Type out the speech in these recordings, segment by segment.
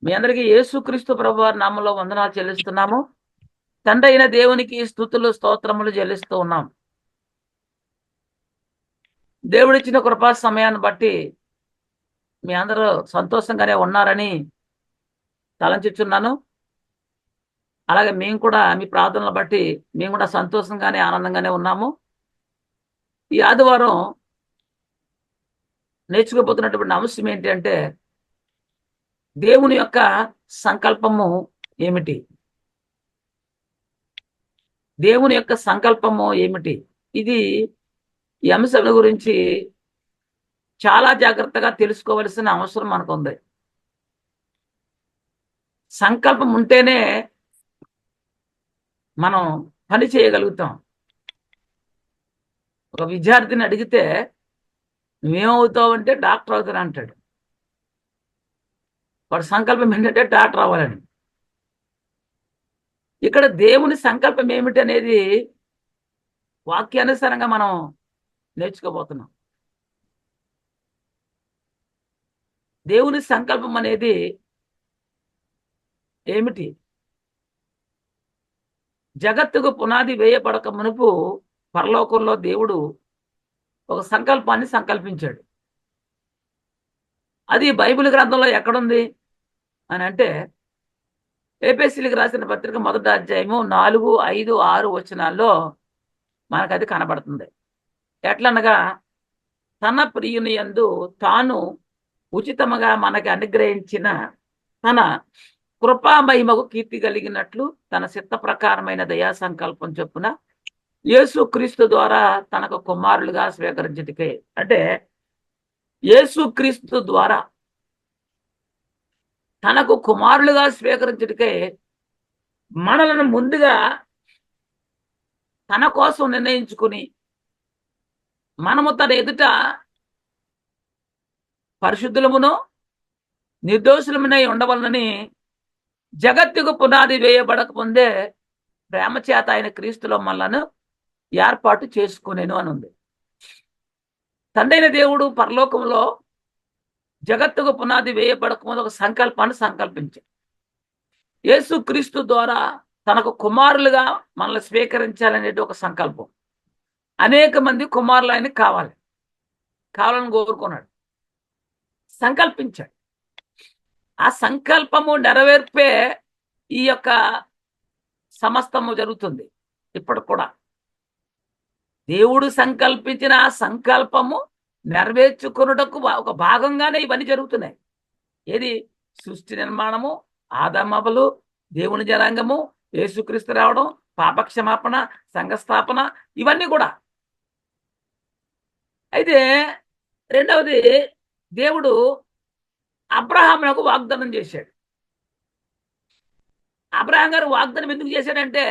మీ అందరికీ యేసుక్రీస్తు ప్రభువారి నామంలో వందనాలు చెల్లిస్తున్నాము. తండ్రి అయిన దేవునికి స్తుతులు స్తోత్రములు చెల్లిస్తూ ఉన్నాం. దేవుడిచ్చిన కృపా సమయాన్ని బట్టి మీ అందరూ సంతోషంగానే ఉన్నారని తలంచుచున్నాను. అలాగే మేము కూడా మీ ప్రార్థనలు బట్టి మేము కూడా సంతోషంగానే ఆనందంగానే ఉన్నాము. ఈ ఆదివారం నేర్చుకోబోతున్నటువంటి అంశం ఏంటి అంటే, దేవుని యొక్క సంకల్పము ఏమిటి? దేవుని యొక్క సంకల్పము ఏమిటి? ఇది ఈ అంశం గురించి చాలా జాగ్రత్తగా తెలుసుకోవలసిన అవసరం మనకుంది. సంకల్పం ఉంటేనే మనం పని చేయగలుగుతాం. ఒక విద్యార్థిని అడిగితే నువ్వేమవుతావు అంటే డాక్టర్ అవుతాను అంటాడు. వాడు సంకల్పం ఏంటంటే డాక్టర్ అవ్వాలని. ఇక్కడ దేవుని సంకల్పం ఏమిటి అనేది వాక్యానుసారంగా మనం నేర్చుకోబోతున్నాం. దేవుని సంకల్పం అనేది ఏమిటి? జగత్తుకు పునాది వేయబడక మునుపు పరలోకంలో దేవుడు ఒక సంకల్పాన్ని సంకల్పించాడు. అది బైబిల్ గ్రంథంలో ఎక్కడుంది అని అంటే, ఎఫెసీయులకు రాసిన పత్రిక 1వ అధ్యాయము 4, 5, 6 వచనాల్లో మనకు అది కనబడుతుంది. ఎట్లనగా, తన ప్రియుని యందు తాను ఉచితముగా మనకి అనుగ్రహించిన తన కృపా మహిమకు కీర్తి కలిగినట్లు తన చిత్త ప్రకారమైన దయా సంకల్పం చొప్పున యేసుక్రీస్తు ద్వారా తనకు కుమారులుగా స్వీకరించుటకే. అంటే యేసుక్రీస్తు ద్వారా తనకు కుమారులుగా స్వీకరించుటకే మనలను ముందుగా తన కోసం నిర్ణయించుకుని మనము తన ఎదుట పరిశుద్ధులమును నిర్దోషులమునై ఉండవలనని జగత్తుకు పునాది వేయబడక ముందే ప్రేమ చేత ఆయన క్రీస్తులో మనలను ఏర్పాటు చేసుకునేను అని ఉంది. తండ్రైన దేవుడు పరలోకంలో జగత్తుకు పునాది వేయబడక ముందు ఒక సంకల్పాన్ని సంకల్పించాడు. యేసు క్రీస్తు ద్వారా తనకు కుమారులుగా మనల్ని స్వీకరించాలనేది ఒక సంకల్పం. అనేక మంది కుమారులు ఆయన కావాలని కోరుకున్నాడు, సంకల్పించాడు. ఆ సంకల్పము నెరవేర్పే ఈ యొక్క సమస్తము జరుగుతుంది. ఇప్పుడు కూడా దేవుడు సంకల్పించిన ఆ సంకల్పము నెరవేర్చుకున్నటకు ఒక భాగంగానే ఇవన్నీ జరుగుతున్నాయి. ఏది? సృష్టి నిర్మాణము, ఆదామవలు, దేవుని జనాంగము, యేసుక్రీస్తు రావడం, పాపక్షమాపణ, సంఘస్థాపన, ఇవన్నీ కూడా. అయితే రెండవది, దేవుడు అబ్రహామునకు వాగ్దానం చేశాడు. అబ్రహాం గారు వాగ్దానం ఎందుకు చేశాడంటే,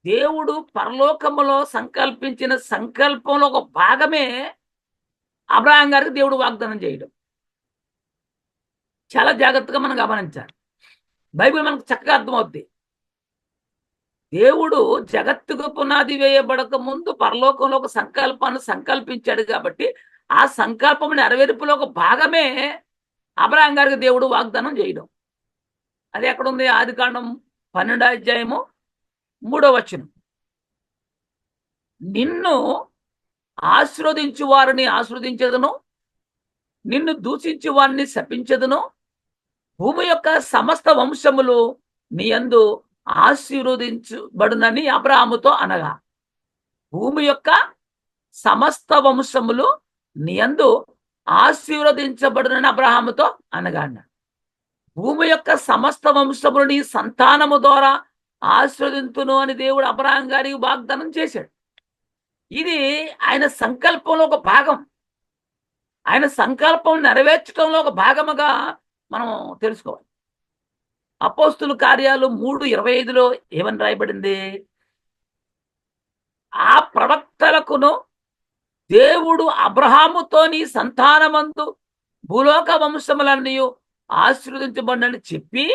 దేవుడు పరలోకములో సంకల్పించిన సంకల్పంలో ఒక భాగమే అబ్రహాం గారికి దేవుడు వాగ్దానం చేయడం. చాలా జాగ్రత్తగా మనం గమనించాలి. బైబిల్ మనకు చక్కగా అర్థమవుద్ది. దేవుడు జగత్తుకు పునాది వేయబడక ముందు పరలోకంలో ఒక సంకల్పాన్ని సంకల్పించాడు కాబట్టి ఆ సంకల్పం నెరవేర్పులో ఒక భాగమే అబ్రహాం గారికి దేవుడు వాగ్దానం చేయడం. అది ఎక్కడుంది? ఆదికాండం 12వ అధ్యాయము 3వ వచనం. నిన్ను ఆశీర్వదించు వారిని ఆశీర్వదించదును, నిన్ను దూషించు వారిని శపించదును, భూమి యొక్క సమస్త వంశములు నీ యందు ఆశీర్వదించబడునని అబ్రహాముతో అనగా, భూమి యొక్క సమస్త వంశములు నీ యందు ఆశీర్వదించబడునని అబ్రహాముతో అనగా అన్నాడు. భూమి యొక్క సమస్త వంశములు నీ సంతానము ద్వారా ఆశీర్వదింతును అని దేవుడు అబ్రహాం గారికి వాగ్దానం చేశాడు. ఇది ఆయన సంకల్పంలో ఒక భాగం. ఆయన సంకల్పం నెరవేర్చడంలో ఒక భాగముగా మనం తెలుసుకోవాలి. అపోస్తుల కార్యాలు 3:25లో ఏమని రాయబడింది? ఆ ప్రవక్తలకును దేవుడు అబ్రహాముతో నీ సంతానమందు భూలోక వంశములన్నీ ఆశీర్వదించబడినని చెప్పి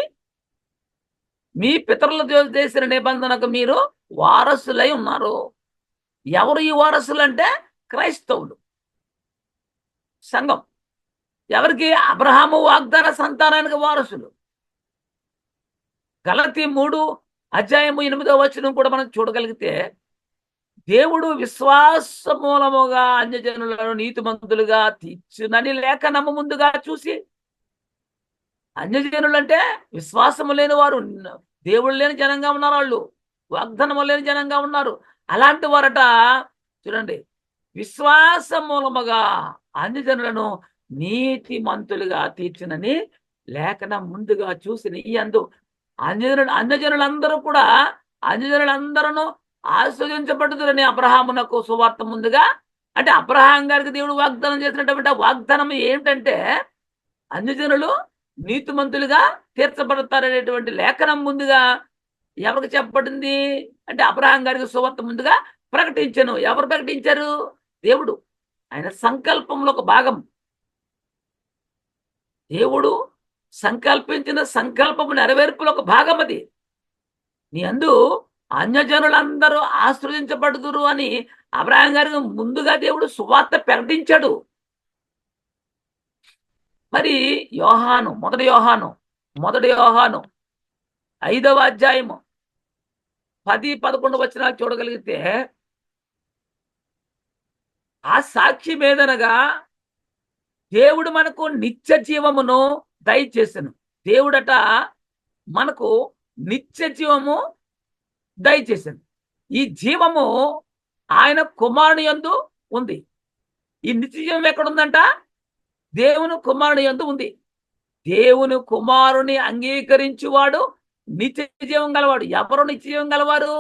మీ పితరులతో చేసిన నిబంధనకు మీరు వారసులై ఉన్నారు. ఎవరు ఈ వారసులు అంటే? క్రైస్తవులు, సంఘం. ఎవరికి? అబ్రహాము వాగ్దాన సంతానానికి వారసులు. గలతీ 3:8 కూడా మనం చూడగలిగితే, దేవుడు విశ్వాస మూలముగా అన్యజనులను నీతిమంతులుగా తీర్చునని లేఖనము ముందుగా చూసి, అన్యజనులు అంటే విశ్వాసము లేని వారు, దేవుడు లేని జనంగా ఉన్నారు. వాళ్ళు వాగ్దానము లేని జనంగా ఉన్నారు. అలాంటి వారట చూడండి, విశ్వాస మూలముగా అన్యజనులను నీతిమంతులుగా తీర్చునని లేఖనం ముందుగా చూసి ఈ అందు అన్యజనులందరూ కూడా అన్యజనులందరూ ఆస్వాదించబడుతురని అబ్రహామునకు సువార్త ముందుగా, అంటే అబ్రహాం గారికి దేవుడు వాగ్దానం చేసినటువంటి వాగ్దానం ఏమిటంటే అన్యజనులు నీతిమంతులుగా తీర్చబడతారనేటువంటి లేఖనం ముందుగా ఎవరికి చెప్పబడింది అంటే అబ్రహాం గారికి సువార్త ముందుగా ప్రకటించను. ఎవరు ప్రకటించారు? దేవుడు. ఆయన సంకల్పంలో ఒక భాగం. దేవుడు సంకల్పించిన సంకల్పము నెరవేర్పులో ఒక భాగం అది. నీ అందు అన్యజనులందరూ ఆశ్రయించబడుదురు అని అబ్రహాం గారికి ముందుగా దేవుడు సువార్త ప్రకటించాడు. మరి యోహాను, మొదటి యోహాను 5వ అధ్యాయము 10-11 వచనాలు చూడగలిగితే, ఆ సాక్షి మీదనగా దేవుడు మనకు నిత్య జీవమును దయచేసెను. దేవుడట మనకు నిత్య జీవము దయచేసాను. ఈ జీవము ఆయన కుమారుని యందు ఉంది. ఈ నిత్య జీవం ఎక్కడుందంట? దేవుని కుమారుని యందు ఉంది. దేవుని కుమారుని అంగీకరించువాడు నిత్య జీవం గలవాడు. ఎవరు నిత్య జీవం గలవారు?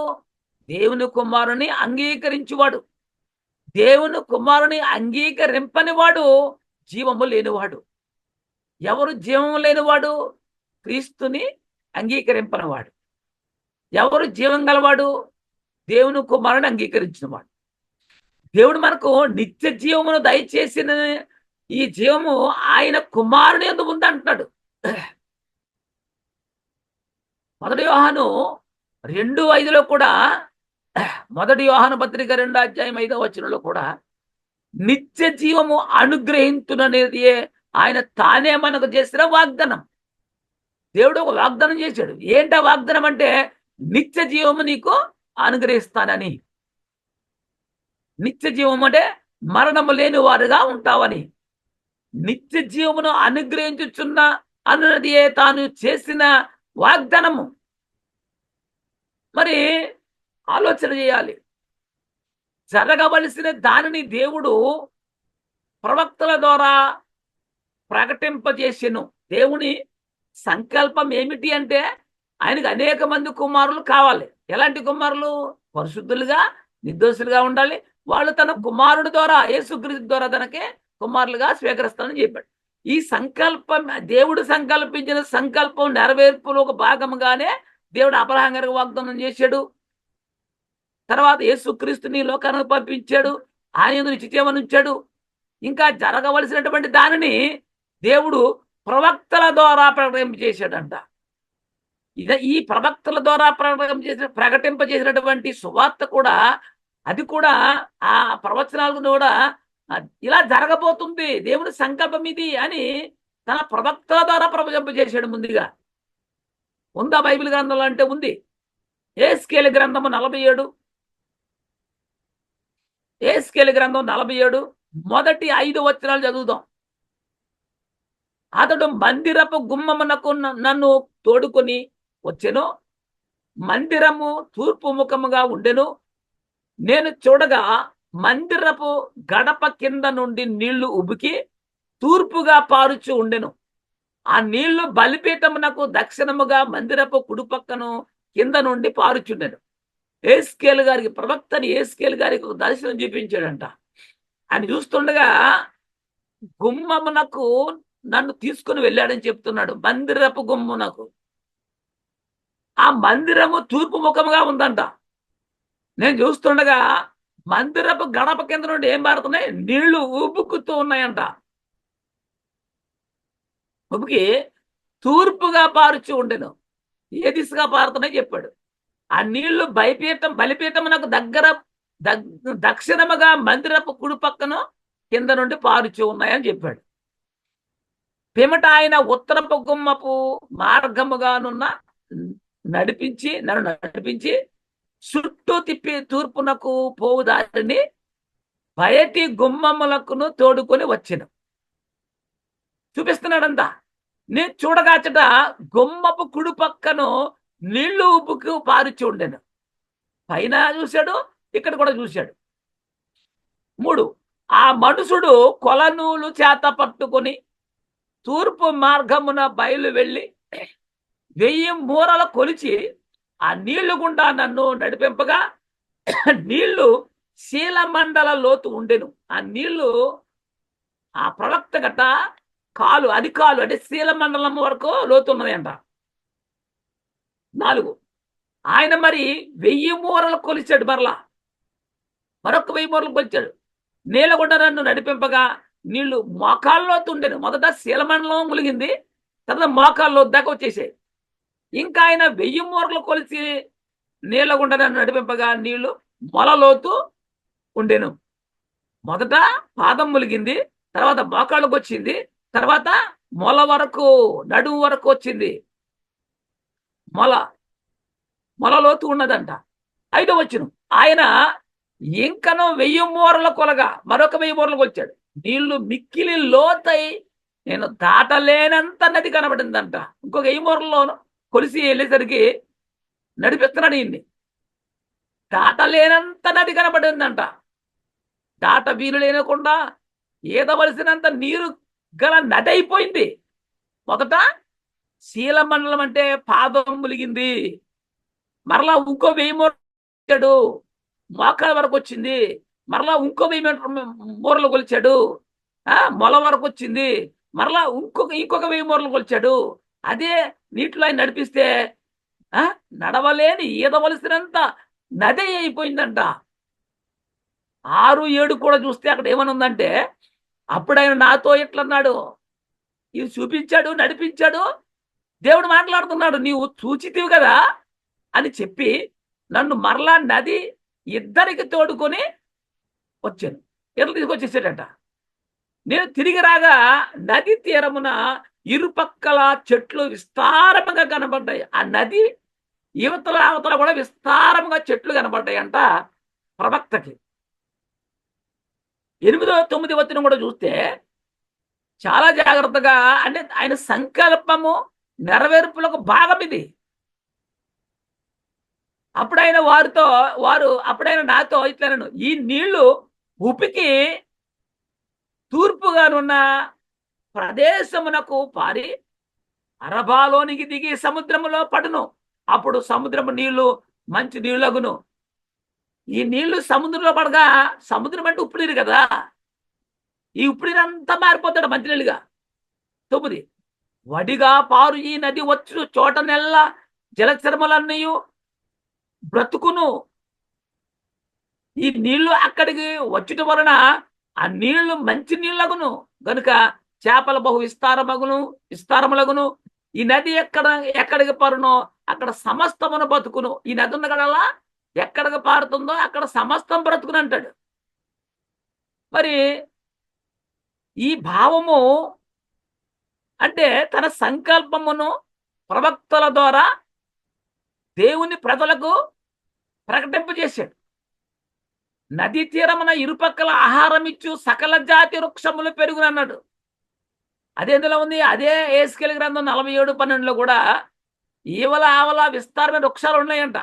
దేవుని కుమారుని అంగీకరించువాడు. దేవుని కుమారుని అంగీకరింపని వాడు జీవము లేనివాడు. ఎవరు జీవము లేనివాడు? క్రీస్తుని అంగీకరింపనివాడు. ఎవరు జీవం గలవాడు? దేవుని కుమారుని అంగీకరించినవాడు. దేవుడు మనకు నిత్య జీవమును దయచేసిన ఈ జీవము ఆయన కుమారుని యందు ఉంది అంటున్నాడు. మొదటి యోహాను 2:5 కూడా, మొదటి యోహాను పత్రిక 2వ అధ్యాయం 5వ వచనంలో కూడా నిత్య జీవము అనుగ్రహించుననేది ఆయన తానే మనకు చేసిన వాగ్దానం. దేవుడు ఒక వాగ్దానం చేశాడు. ఏంటా వాగ్దానం అంటే నిత్య జీవము నీకు అనుగ్రహిస్తానని. నిత్య జీవం అంటే మరణము లేని వారుగా ఉంటావని. నిత్య జీవమును అనుగ్రహించుచున్న అన్నది తాను చేసిన వాగ్దానము. మరి ఆలోచన చేయాలి. జరగవలసిన దానిని దేవుడు ప్రవక్తల ద్వారా ప్రకటింపజేసెను. దేవుని సంకల్పం ఏమిటి అంటే ఆయనకు అనేక మంది కుమారులు కావాలి. ఎలాంటి కుమారులు? పరిశుద్ధులుగా, నిర్దోషులుగా ఉండాలి. వాళ్ళు తన కుమారుడి ద్వారా, యేసుక్రీస్తు ద్వారా తనకి కుమారులుగా స్వీకరిస్తానని చెప్పాడు. ఈ సంకల్పం, దేవుడు సంకల్పించిన సంకల్పం నెరవేర్పులో ఒక భాగంగానే దేవుడు అబ్రహాం గారికి వాగ్దానం చేశాడు. తర్వాత యేసుక్రీస్తుని లోకానికి పంపించాడు. ఆయన నిత్యజీవమును ఉంచాడు. ఇంకా జరగవలసినటువంటి దానిని దేవుడు ప్రవక్తల ద్వారా ప్రకటింపజేశాడంట. ఈ ప్రవక్తల ద్వారా ప్రకటింపజేసినటువంటి సువార్త కూడా, అది కూడా ఆ ప్రవచనాలు కూడా ఇలా జరగబోతుంది, దేవుని సంకల్పం ఇది అని తన ప్రవక్తల ద్వారా ప్రవచింపజేశాడు ముందుగా. ఉందా బైబిల్ గ్రంథంలో అంటే ఉంది. యేస్కేలు గ్రంథము 47, యేస్కేలు గ్రంథం 47 మొదటి 5 వచనాలు చదువుదాం. అతడు మందిరపు గుమ్మమునకు నన్ను తోడుకొని వచ్చెను. మందిరము తూర్పు ముఖముగా ఉండెను. నేను చూడగా మందిరపు గడప కింద నుండి నీళ్లు ఉబికి తూర్పుగా పారుచు ఉండెను. ఆ నీళ్లు బలిపీఠమునకు దక్షిణముగా మందిరపు కుడిపక్కను కింద నుండి పారుచుండెను. యేస్కేలు గారికి, ప్రవక్తని యేస్కేలు గారికి ఒక దర్శనం చూపించాడంట. ఆయన చూస్తుండగా గుమ్మమునకు నన్ను తీసుకుని వెళ్ళాడని చెప్తున్నాడు. మందిరపు గుమ్మమునకు. ఆ మందిరము తూర్పు ముఖముగా ఉందంట. నేను చూస్తుండగా మందిరపు గడప కింద నుండి ఏం పారుతున్నాయి? నీళ్లు ఉబుకుతూ ఉన్నాయంట. ఉబికి తూర్పుగా పారుచు ఉండెను. ఏ దిశగా పారుతున్నాయి చెప్పాడు. ఆ నీళ్లు బలిపీఠమునకు దగ్గర దక్షిణముగా మందిరపు కుడి పక్కన కింద నుండి పారుచు ఉన్నాయని చెప్పాడు. పిమ్మట ఆయన ఉత్తరపు గుమ్మపు మార్గముగానున్న నన్ను నడిపించి చుట్టూ తిప్పి తూర్పునకు పోవు దారిని బయటి గుమ్మములకును తోడుకొని వచ్చిన చూపిస్తున్నాడంతా. నేను చూడగాచట గుమ్మపు కుడి పక్కను నీళ్లు ఉప్పుకు పారిచి ఉండెను. పైన చూశాడు, ఇక్కడ కూడా చూశాడు. 3, ఆ మనుషుడు కొలనూలు చేత పట్టుకొని తూర్పు మార్గమున బయలు వెళ్ళి 1000 మూరలు కొలిచి ఆ నీళ్లు గుండా నన్ను నడిపింపగా నీళ్లు శీలమండల లోతు ఉండెను. ఆ నీళ్లు ఆ ప్రవక్త గట్ట కాలు అంటే శీలమండలం వరకు లోతు ఉన్నది అంట. 4, ఆయన మరి 1000 మూరలు కొలిచాడు. మరొక 1000 మూరలు కొలిచాడు. నీళ్ళగుండా నన్ను నడిపింపగా నీళ్లు మోకాల్లో తుండెను. మొదట శీలమండలం ములిగింది, తర్వాత మోకాల్లో దాకా వచ్చేసాయి. ఇంకా ఆయన 1000 మూరలు కొలిచి నీళ్ళగుండా నన్ను నడిపింపగా నీళ్లు మొలలోతు ఉండెను. మొదట పాదం ములిగింది, తర్వాత మోకాళ్ళకు వచ్చింది, తర్వాత మొల వరకు నడుము వరకు వచ్చింది. మొలలోతు ఉన్నదంట. 5వ వచనం, ఆయన ఇంకను 1000 మూరల కొలగా మరొక 1000 మూరలు కొలిచాడు. నీళ్లు మిక్కిలి లోతై నేను దాటలేనంత నది కనబడిందంట. ఇంకొక 1000 మూరల్లో కొలిసి వెళ్ళేసరికి నడిపిస్తున్నాడు ఈయన్ని. దాటలేనంత నది కనబడిందంట. దాట వీలు లేనకుండా ఈదవలసినంత నీరు గల నది అయిపోయింది. మొదట శీలమండలం అంటే పాదం ములిగింది, మరలా ఇంకో 1000 మూరలు మోకాల వరకు వచ్చింది, మరలా ఇంకో 1000 మూరలు కొలిచాడు, మొల వరకు వచ్చింది, మరలా ఇంకొక 1000 మూరలు కొలిచాడు. అదే నీటిలో ఆయన నడిపిస్తే నడవలేని ఈదవలసినంత నది అయిపోయిందంట. 6, 7 కూడా చూస్తే అక్కడ ఏమనుందంటే, అప్పుడు ఆయన నాతో ఇట్లన్నాడు, ఇది చూపించాడు, నడిపించాడు, దేవుడు మాట్లాడుతున్నాడు, నీవు చూచితివి కదా అని చెప్పి నన్ను మరలా నది ఇద్దరికి తోడుకొని వచ్చాను. ఎట్లా తీసుకొచ్చేసాడట. నేను తిరిగి రాగా నది తీరమున ఇరుపక్కల చెట్లు విస్తారంగా కనబడ్డాయి. ఆ నది యువతల అవతల కూడా విస్తారంగా చెట్లు కనబడ్డాయి అంట ప్రవక్తకి. 8, 9 వచనం కూడా చూస్తే చాలా జాగ్రత్తగా, అంటే ఆయన సంకల్పము నెరవేర్పులకు భాగం ఇది. అప్పుడైనా అప్పుడైనా నాతో ఇట్లనను, ఈ నీళ్లు ఉపికి తూర్పుగానున్న ప్రదేశమునకు పారి అరబాలోనికి దిగి సముద్రములో పడును. అప్పుడు సముద్రము నీళ్లు మంచి నీళ్ళగును. ఈ నీళ్లు సముద్రంలో పడగా, సముద్రం అంటే ఉప్పు నీరు కదా, ఈ ఉప్పు నీరు అంతా మారిపోతాడు మంచినీళ్ళుగా. 9, వడిగా పారు ఈ నది వచ్చు చోట నెల్ల జలచరములన్నీ బ్రతుకును. ఈ నీళ్లు అక్కడికి వచ్చుట వలన ఆ నీళ్లు మంచి నీళ్ళగును గనుక చేపల బహు విస్తారములగును. ఈ నది ఎక్కడికి పారునో అక్కడ సమస్తమును బతుకును. ఈ నది ఉన్న కడలా ఎక్కడికి పారుతుందో అక్కడ సమస్తం బ్రతుకును అంటాడు. మరి ఈ భావము అంటే తన సంకల్పమును ప్రవక్తల ద్వారా దేవుని ప్రజలకు ప్రకటింపజేశాడు. నదీ తీరమున ఇరుపక్కల ఆహారం ఇచ్చు సకల జాతి వృక్షములు పెరుగునన్నాడు. అదేందులో ఉంది? అదే యేసెకేలు గ్రంథం 47:12లో కూడా ఈవల ఆవల విస్తారమైన వృక్షాలు ఉన్నాయంట.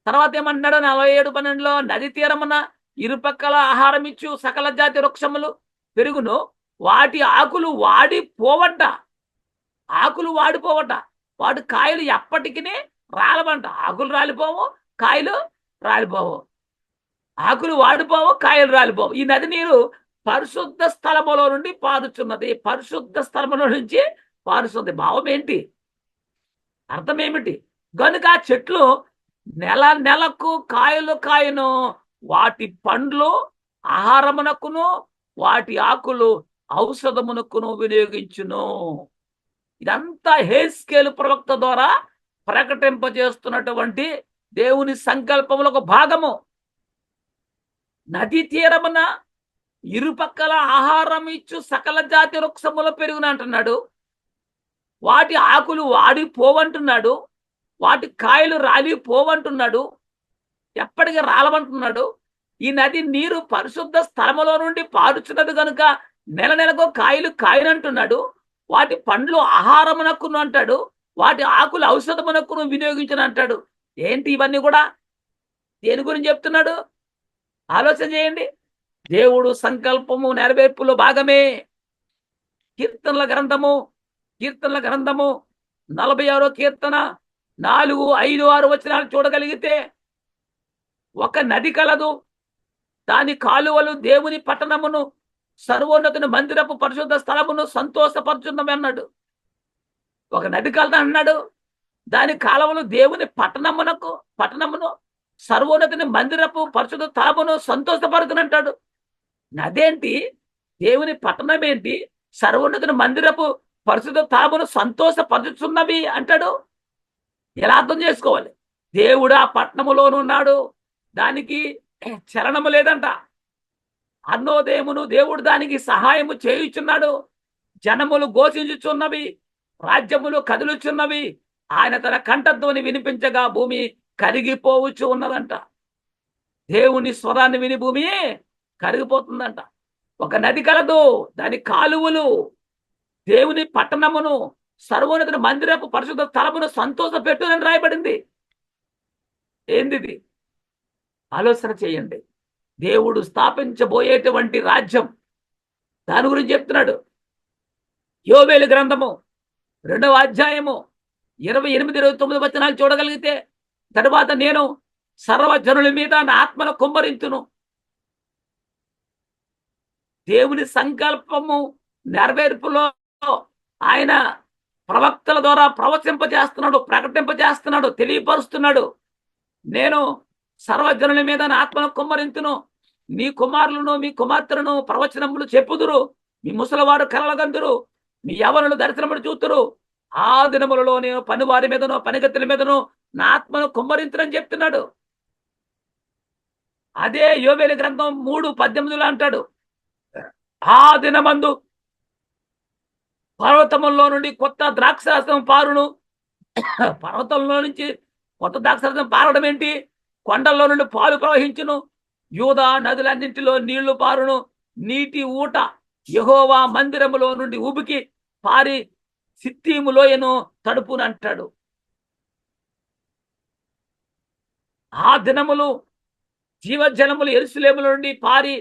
తర్వాత ఏమన్నాడు 47:12లో? నది తీరమున ఇరుపక్కల ఆహారం ఇచ్చు సకల జాతి వృక్షములు పెరుగును, వాటి ఆకులు వాడిపోవట. వాటి కాయలు ఎప్పటికీ రాలవంట. ఆకులు రాలిపోవు, కాయలు రాలిపోవు. ఆకులు వాడిపోవు, కాయలు రాలిపోవు. ఈ నది నీరు పరిశుద్ధ స్థలములో నుండి పారుచున్నది. పరిశుద్ధ స్థలములో నుంచి పారుస్తుంది. భావం ఏంటి? అర్థం ఏమిటి? గనుక చెట్లు నెలకు కాయను, వాటి పండ్లు ఆహారమునకును, వాటి ఆకులు ఔషధమునకును వినియోగించును. ఇదంతా యేసెకేలు ప్రవక్త ద్వారా ప్రకటింపజేస్తున్నటువంటి దేవుని సంకల్పములకు భాగము. నది తీరమున ఇరుపక్కల ఆహారం ఇచ్చు సకల జాతి వృక్షములు పెరుగున అంటున్నాడు. వాటి ఆకులు వాడిపోవంటున్నాడు. వాటి కాయలు రాలిపోవంటున్నాడు. ఎప్పటికీ రాలవంటున్నాడు. ఈ నది నీరు పరిశుద్ధ స్థలములో నుండి పారుచున్నది కనుక నెల నెలకు కాయలు కాయనంటున్నాడు. వాటి పండ్లు ఆహారమునక్కును అంటాడు. వాటి ఆకులు ఔషధమునక్కును వినియోగించను అంటాడు. ఏంటి ఇవన్నీ కూడా? దేని గురించి చెప్తున్నాడు? ఆలోచన చేయండి. దేవుడు సంకల్పము నెరవేర్పులో భాగమే. కీర్తనల గ్రంథము 46వ కీర్తన 4, 5, 6 వచనాలు చూడగలిగితే, ఒక నది కలదు, దాని కాలువలు దేవుని పట్టణమును సర్వోన్నతుని మందిరపు పరిశుద్ధ స్థలమును సంతోషపరచున్నవి అన్నాడు. ఒక నది కలదు అన్నాడు. దాని కాలువలు దేవుని పట్టణమును సర్వోన్నతుని మందిరపు పరిశుద్ధ స్థలమును సంతోషపరుతునంటాడు. నదేంటి? దేవుని పట్టణం ఏంటి? సర్వోన్నతుని మందిరపు పరిశుద్ధ స్థలమును సంతోషపరుచున్నవి అంటాడు. ఎలా అర్థం చేసుకోవాలి? దేవుడు ఆ పట్టణములోనున్నాడు. దానికి చలనము లేదంట. అన్నోదేమును దేవుడు దానికి సహాయము చేయుచున్నాడు. జనములు ఘోషించుచున్నవి, రాజ్యములు కదులుచున్నవి. ఆయన తన కంఠధ్వని వినిపించగా భూమి కరిగిపోవచ్చు ఉన్నదంట. దేవుని స్వరాన్ని విని భూమి కరిగిపోతుందంట. ఒక నది కలదు, దాని కాలువలు దేవుని పట్టణమును సర్వోన్నతుని మందిరపు పరిశుద్ధ స్థలమును సంతోషపెట్టునని రాయబడింది. ఏందిది? ఆలోచన చేయండి. దేవుడు స్థాపించబోయేటువంటి రాజ్యం, దాని గురించి చెప్తున్నాడు. యోవేలు గ్రంథము 2వ అధ్యాయము 28, 29 వచనాలు చూడగలిగితే, తరువాత నేను సర్వజనుల మీద నా ఆత్మను కుమ్మరించును. దేవుని సంకల్పము నెరవేర్పులో ఆయన ప్రవక్తల ద్వారా ప్రవచింపజేస్తున్నాడు, ప్రకటింపజేస్తున్నాడు, తెలియపరుస్తున్నాడు. నేను సర్వజనుల మీద నా ఆత్మను కుమ్మరించును. మీ కుమారులను మీ కుమార్తెలను ప్రవచనములు చెప్పుదురు. మీ ముసలివారు కలలగందురు. మీ యవనులు దర్శనములు చూతురు. ఆ దినములలో నేను పనివారి మీదనో పనిగత్తుల మీదనో నా ఆత్మను కుమ్మరించునని చెప్తున్నాడు. అదే యోవేలు గ్రంథం 3:18 అంటాడు, ఆ దినమందు పర్వతముల్లో నుండి కొత్త ద్రాక్షారసం పారును. పర్వతంలో నుంచి కొత్త ద్రాక్షారసం పారడం ఏంటి? కొండల్లో నుండి పాలు ప్రవహించును. యూదా నదులన్నింటిలో నీళ్లు పారును. నీటి ఊట యెహోవా మందిరములో నుండి ఉబికి పారి సిత్తీము లోయను తడుపునంటాడు. ఆ దినములు జీవజలములు యెరూషలేములో నుండి పారి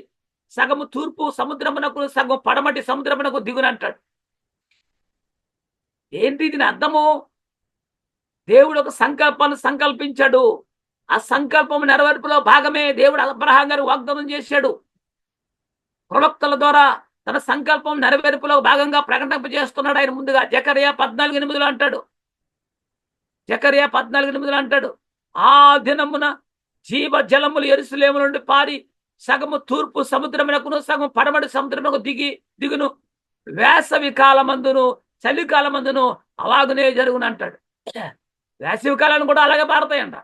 సగము తూర్పు సముద్రమునకు సగం పడమటి సముద్రమునకు దిగునంటాడు. ఏంటి దీని అర్థము? దేవుడు ఒక సంకల్పాన్ని సంకల్పించాడు. ఆ సంకల్పం నెరవేర్పులో భాగమే దేవుడు అబ్రహాం గారు వాగ్దానం చేశాడు. ప్రవక్తల ద్వారా తన సంకల్పం నెరవేర్పులో భాగంగా ప్రకటింపజేస్తున్నాడు ఆయన. ముందుగా జకర్యా 14:8 అంటాడు. జకర్యా 14:8 అంటాడు, ఆ దినమున జీవ జలములు యెరూషలేము నుండి పారి సగము తూర్పు సముద్రమునకును సగం పడమటి సముద్రమునకు దిగును. వేసవి కాలమందును చలికాలమందును అలాగనే జరుగునంటాడు. వేసవి కాలాన్ని కూడా అలాగే పారతాయంట.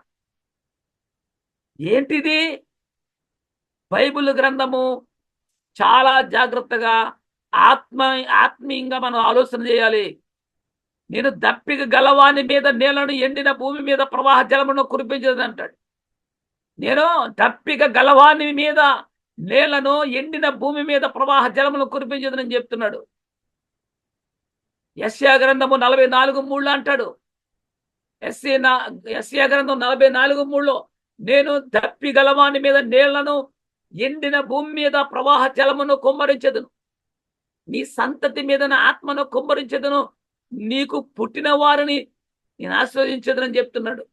ఏంటిది? బైబిల్ గ్రంథము చాలా జాగ్రత్తగా ఆత్మీయంగా మనం ఆలోచన చేయాలి. నేను దప్పిక గలవాని మీద నీళ్లను ఎండిన భూమి మీద ప్రవాహ జలమును కురిపించదు అంటాడు. నేను దప్పిక గలవాని మీద నీళ్లను ఎండిన భూమి మీద ప్రవాహ జలమును కురిపించదని చెప్తున్నాడు. యెషయా గ్రంథము 44:3 అంటాడు. యెషయా గ్రంథం 44:3, నేను దప్పి గలవాని మీద నీళ్లను ఎండిన భూమి మీద ప్రవాహ జలమును కుమ్మరించదును. నీ సంతతి మీద నా ఆత్మను కుమ్మరించదును. నీకు పుట్టిన వారిని నేను ఆశ్రయించదునని చెప్తున్నాడు.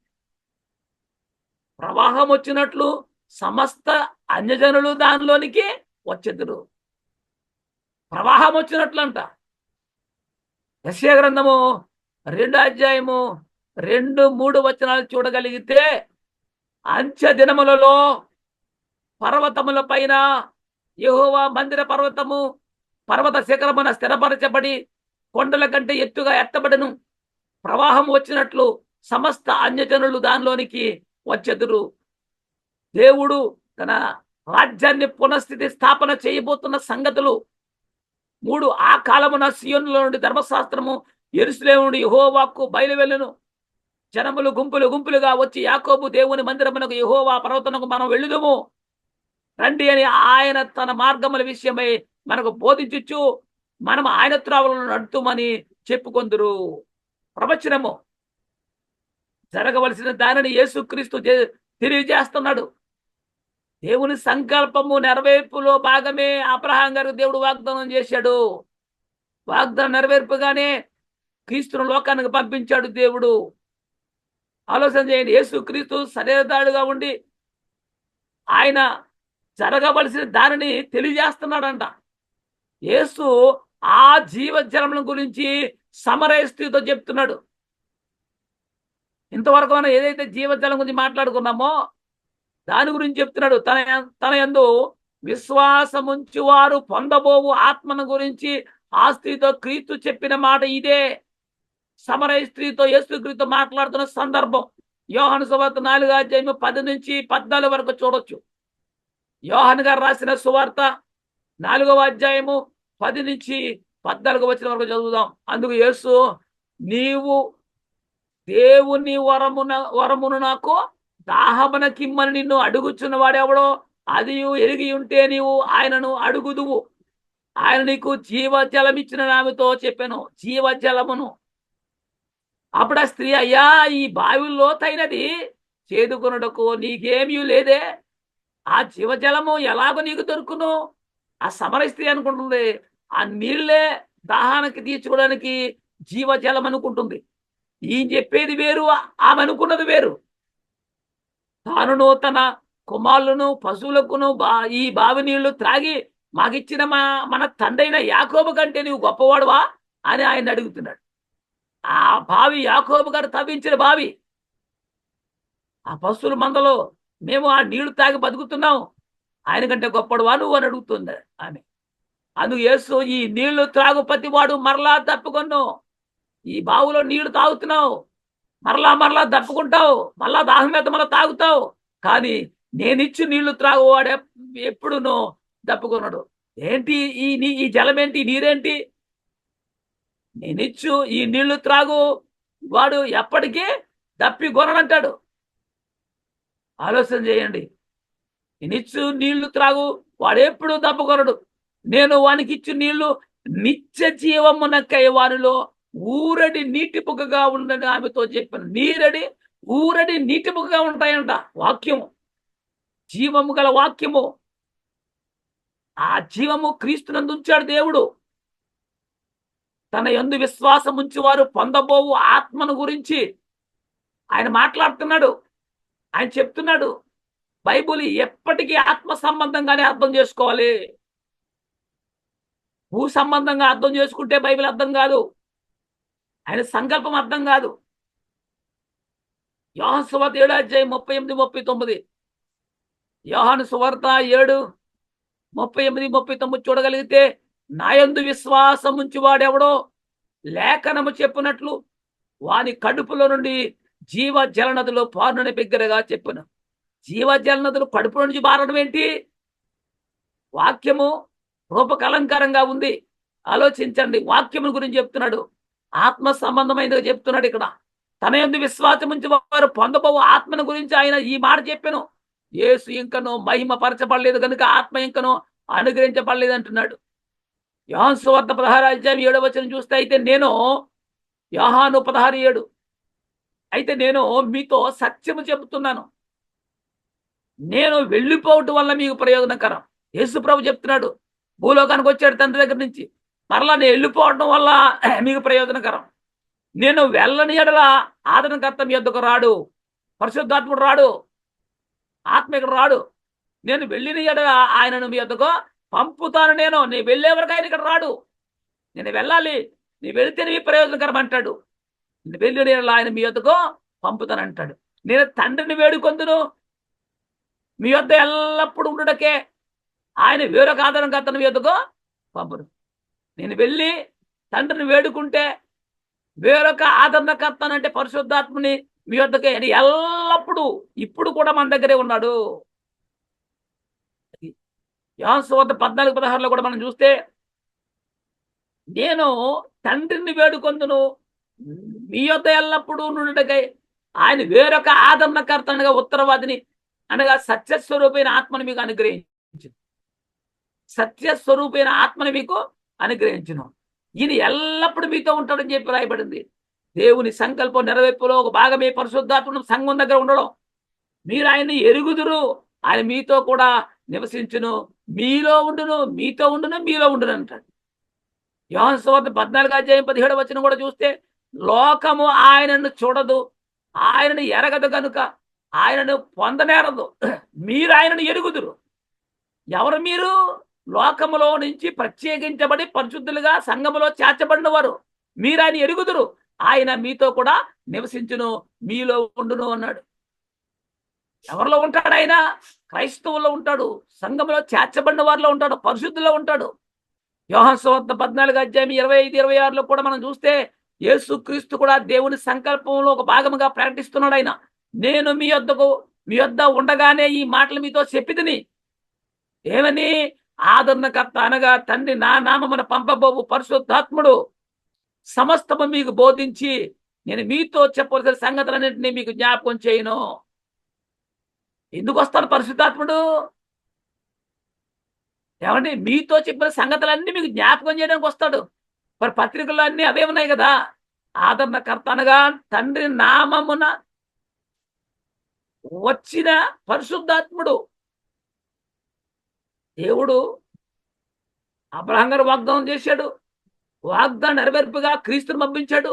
ప్రవాహం వచ్చినట్లు సమస్త అన్యజనులు దానిలోనికి వచ్చెదరు. ప్రవాహం వచ్చినట్లు అంట. యెషయా గ్రంథము 2వ అధ్యాయము 2, 3 వచనాలు చూడగలిగితే, అంత్య దినములలో పర్వతముల పైన యెహోవా మందిర పర్వత శిఖరమున స్థిరపరచబడి కొండల కంటే ఎత్తుగా ఎత్తబడను. ప్రవాహం వచ్చినట్లు సమస్త అన్యజనులు దానిలోనికి వచ్చెదరు. దేవుడు తన రాజ్యాన్ని పునఃస్థితి స్థాపన చేయబోతున్న సంగతులు 3. ఆ కాలమున సీయోనులో నుండి ధర్మశాస్త్రము, యెరూషలేము నుండి యెహోవాకు బయలువెళ్ళును. జనములు గుంపులు గుంపులుగా వచ్చి యాకోబు దేవుని మందిరమునకు యెహోవా పర్వతమునకు మనం వెళ్ళుదుము రండి అని ఆయన తన మార్గముల విషయమై మనకు బోధించుచు మనం ఆయన త్రోవలను నడుతుమని చెప్పుకొందురు. ప్రవచనము జరగవలసిన దానిని యేసుక్రీస్తు తెలియజేస్తున్నాడు. దేవుని సంకల్పము నెరవేర్పులో భాగమే అబ్రహాం గారికి దేవుడు వాగ్దానం చేశాడు. వాగ్దానం నెరవేర్పుగానే క్రీస్తును లోకానికి పంపించాడు దేవుడు. ఆలోచన చేయండి. యేసుక్రీస్తు శరీరధారుడుగా ఉండి ఆయన జరగవలసిన దానిని తెలియజేస్తున్నాడంట. యేసు ఆ జీవజలముల గురించి సమరయస్త్రీతో చెప్తున్నాడు. ఇంతవరకు మనం ఏదైతే జీవజలం గురించి మాట్లాడుకున్నామో దాని గురించి చెప్తున్నాడు. తన యందు విశ్వాసముంచి వారు పొందబోవు ఆత్మను గురించి ఆ స్త్రీతో క్రీస్తు చెప్పిన మాట ఇదే. సమరయ స్త్రీతో యేసుక్రీస్తు మాట్లాడుతున్న సందర్భం యోహాను సువార్త 4:10-14 వరకు చూడొచ్చు. యోహాను గారు రాసిన సువార్త 4:10-14 వరకు చదువుదాం. అందుకు యేసు, నీవు దేవుని వరమును నాకు దాహమునకిమ్మని నిన్ను అడుగుచున్న వాడెవడో అది ఎరిగి ఉంటే నీవు ఆయనను అడుగుదువు. ఆయన నీకు జీవజలం ఇచ్చిన నామితో చెప్పాను. జీవజలమును. అప్పుడు ఆ స్త్రీ, అయ్యా ఈ బావి లోతైనది, చేదుకొనుటకు నీకేమీ లేదే, ఆ జీవజలము ఎలాగో నీకు దొరుకును? ఆ సమరయ స్త్రీ అనుకుంటుంది ఆ నీళ్లే దాహానికి తీర్చుకోవడానికి జీవజలం అనుకుంటుంది. ఈయన చెప్పేది వేరు, ఆమె అనుకున్నది వేరు. తానును తన కుమారులను పశువులకును ఈ బావి నీళ్లు త్రాగి మాకిచ్చిన మన తండ్రైన యాకోబు కంటే నీవు గొప్పవాడువా అని ఆయన అడుగుతున్నాడు. ఆ బావి యాకోబు గారు తవ్వించిన బావి. ఆ పశువుల మందలో మేము ఆ నీళ్లు తాగి బతుకుతున్నాం, ఆయన కంటే గొప్పడువా నువ్వు అని అడుగుతుంది ఆమె. అందుకు యేసు, ఈ నీళ్లు త్రాగు ప్రతి వాడు మరలా తప్పుకొను. ఈ బావులో నీళ్లు తాగుతున్నావు, మరలా దప్పుకుంటావు, మళ్ళా దాహం మీద మళ్ళా తాగుతావు, కానీ నేనిచ్చు నీళ్లు త్రాగువాడు ఎప్పుడునో దప్పుకున్నాడు. ఏంటి ఈ జలం ఏంటి, నీరేంటి? నేనిచ్చు ఈ నీళ్లు త్రాగు వాడు ఎప్పటికీ దప్పికొనడంటాడు. ఆలోచన చేయండి. నేనిచ్చు నీళ్లు త్రాగు వాడెప్పుడు దప్పుకొనడు. నేను వానికి ఇచ్చు నీళ్లు నిత్య జీవమునకై వారిలో ఊరడి నీటి పొగగా ఉండని ఆమెతో చెప్పాను. ఊరడి నీటి పొగగా ఉంటాయంట. వాక్యము, జీవము గల వాక్యము. ఆ జీవము క్రీస్తునందు ఉంచాడు దేవుడు. తన యందు విశ్వాసం ఉంచి వారు పొందబోవు ఆత్మను గురించి ఆయన మాట్లాడుతున్నాడు. ఆయన చెప్తున్నాడు. బైబుల్ ఎప్పటికీ ఆత్మ సంబంధంగానే అర్థం చేసుకోవాలి. భూ సంబంధంగా అర్థం చేసుకుంటే బైబిల్ అర్థం కాదు, ఆయన సంకల్పం అర్థం కాదు. యోహాను సువార్త 7:38-39. యోహాను సువార్త 7:38-39 చూడగలిగితే, నాయందు విశ్వాసం ఉంచి వాడెవడో లేఖనము చెప్పినట్లు వాని కడుపులో నుండి జీవ జలనదులు పారునని బిగ్గరగా చెప్పను. జీవ జలనదులు కడుపు నుంచి పారడం ఏంటి? వాక్యము రూపకలంకారంగా ఉంది. ఆలోచించండి. వాక్యము గురించి చెప్తున్నాడు, ఆత్మ సంబంధమైనది చెప్తున్నాడు ఇక్కడ. తన యందు విశ్వాసం ఉంచి వారు పొందబోవు ఆత్మను గురించి ఆయన ఈ మాట చెప్పాను. యేసు ఇంకనో మహిమ పరచబడలేదు కనుక ఆత్మ ఇంకనో అనుగ్రహించబడలేదు అంటున్నాడు. యోహాను సువార్త 16:7 చూస్తే, అయితే నేను యోహాను 16:7 అయితే నేను మీతో సత్యము చెబుతున్నాను, నేను వెళ్ళిపోవటం వల్ల మీకు ప్రయోజనకరం. యేసు ప్రభు చెప్తున్నాడు, భూలోకానికి వచ్చాడు తండ్రి దగ్గర నుంచి, మరలా నేను వెళ్ళిపోవడం వల్ల మీకు ప్రయోజనకరం. నేను వెళ్ళని ఎడల ఆదరణకర్త మీ యొద్దకు రాడు, పరిశుద్ధాత్ముడు రాడు, ఆత్మ ఇక్కడ రాడు. నేను వెళ్ళిన ఎడల ఆయనను మీ యొద్దకు పంపుతాను. నేను వెళ్ళే వరకు ఆయన ఇక్కడ రాడు. నేను వెళ్ళాలి, నీ వెళితే నీ ప్రయోజనకరం అంటాడు. నేను వెళ్ళిన ఎడల ఆయన మీ యొద్దకు పంపుతానంటాడు. నేను తండ్రిని వేడుకొందును, మీ యొద్ద ఎల్లప్పుడూ ఉండుటకే ఆయన వేరొక ఆదరణకర్తను మీ యొద్దకు పంపును. నేను వెళ్ళి తండ్రిని వేడుకుంటే వేరొక ఆదరణకర్తనంటే పరిశుద్ధాత్మని మీ వద్దకే ఎల్లప్పుడూ, ఇప్పుడు కూడా మన దగ్గరే ఉన్నాడు. యోహాను సువార్త 14:16 కూడా మనం చూస్తే, నేను తండ్రిని వేడుకొందును మీ యొద్ద ఎల్లప్పుడూ నుండుటకై ఆయన వేరొక ఆదరణకర్త అనగా ఉత్తరవాదిని అనగా సత్యస్వరూపైన ఆత్మను మీకు అనుగ్రహించు. సత్యస్వరూపైన ఆత్మని మీకు అనుగ్రహించును. ఈయన ఎల్లప్పుడూ మీతో ఉంటాడని చెప్పి రాయబడింది. దేవుని సంకల్పం నెరవేర్పులో ఒక భాగమే పరిశుద్ధాత్మ సంఘం దగ్గర ఉండడం. మీరు ఆయన్ని ఎరుగుదురు, ఆయన మీతో కూడా నివసించును, మీలో ఉండును, మీతో ఉండును, మీలో ఉండును అంటాడు. యోహాను సువార్త 14:17 కూడా చూస్తే, లోకము ఆయనను చూడదు, ఆయనను ఎరగదు కనుక ఆయనను పొందనేరదు, మీరు ఆయనను ఎరుగుదురు. ఎవరు మీరు? లోకములో నుంచి ప్రత్యేకించబడి పరిశుద్ధులుగా సంఘములో చేర్చబడిన వారు. మీరు ఆయన ఎరుగుదురు, ఆయన మీతో కూడా నివసించును, మీలో ఉండును అన్నాడు. ఎవరిలో ఉంటాడు ఆయన? క్రైస్తవుల్లో ఉంటాడు, సంఘములో చేర్చబడిన వారిలో ఉంటాడు, పరిశుద్ధుల్లో ఉంటాడు. యోహాను సువార్త 14:25-26 కూడా మనం చూస్తే, యేసుక్రీస్తు కూడా దేవుని సంకల్పంలో ఒక భాగముగా ప్రకటిస్తున్నాడు. ఆయన, నేను మీ యొద్ద ఉండగానే ఈ మాటలు మీతో చెప్పితిని. ఏమని? ఆదరణకర్త అనగా తండ్రి నా నామమున పంపబోవు పరిశుద్ధాత్ముడు సమస్తము మీకు బోధించి నేను మీతో చెప్పవలసిన సంగతులన్నింటినీ మీకు జ్ఞాపకం చేయను. ఎందుకు వస్తాడు పరిశుద్ధాత్ముడు? ఏమండి, మీతో చెప్పిన సంగతులన్నీ మీకు జ్ఞాపకం చేయడానికి వస్తాడు. మరి పత్రికలు అన్నీ అవే ఉన్నాయి కదా. ఆదరణకర్త అనగా తండ్రి నామమున వచ్చిన పరిశుద్ధాత్ముడు. దేవుడు అబ్రహాం గారు వాగ్దానం చేశాడు, వాగ్దానం నెరవేర్పుగా క్రీస్తుని పంపించాడు.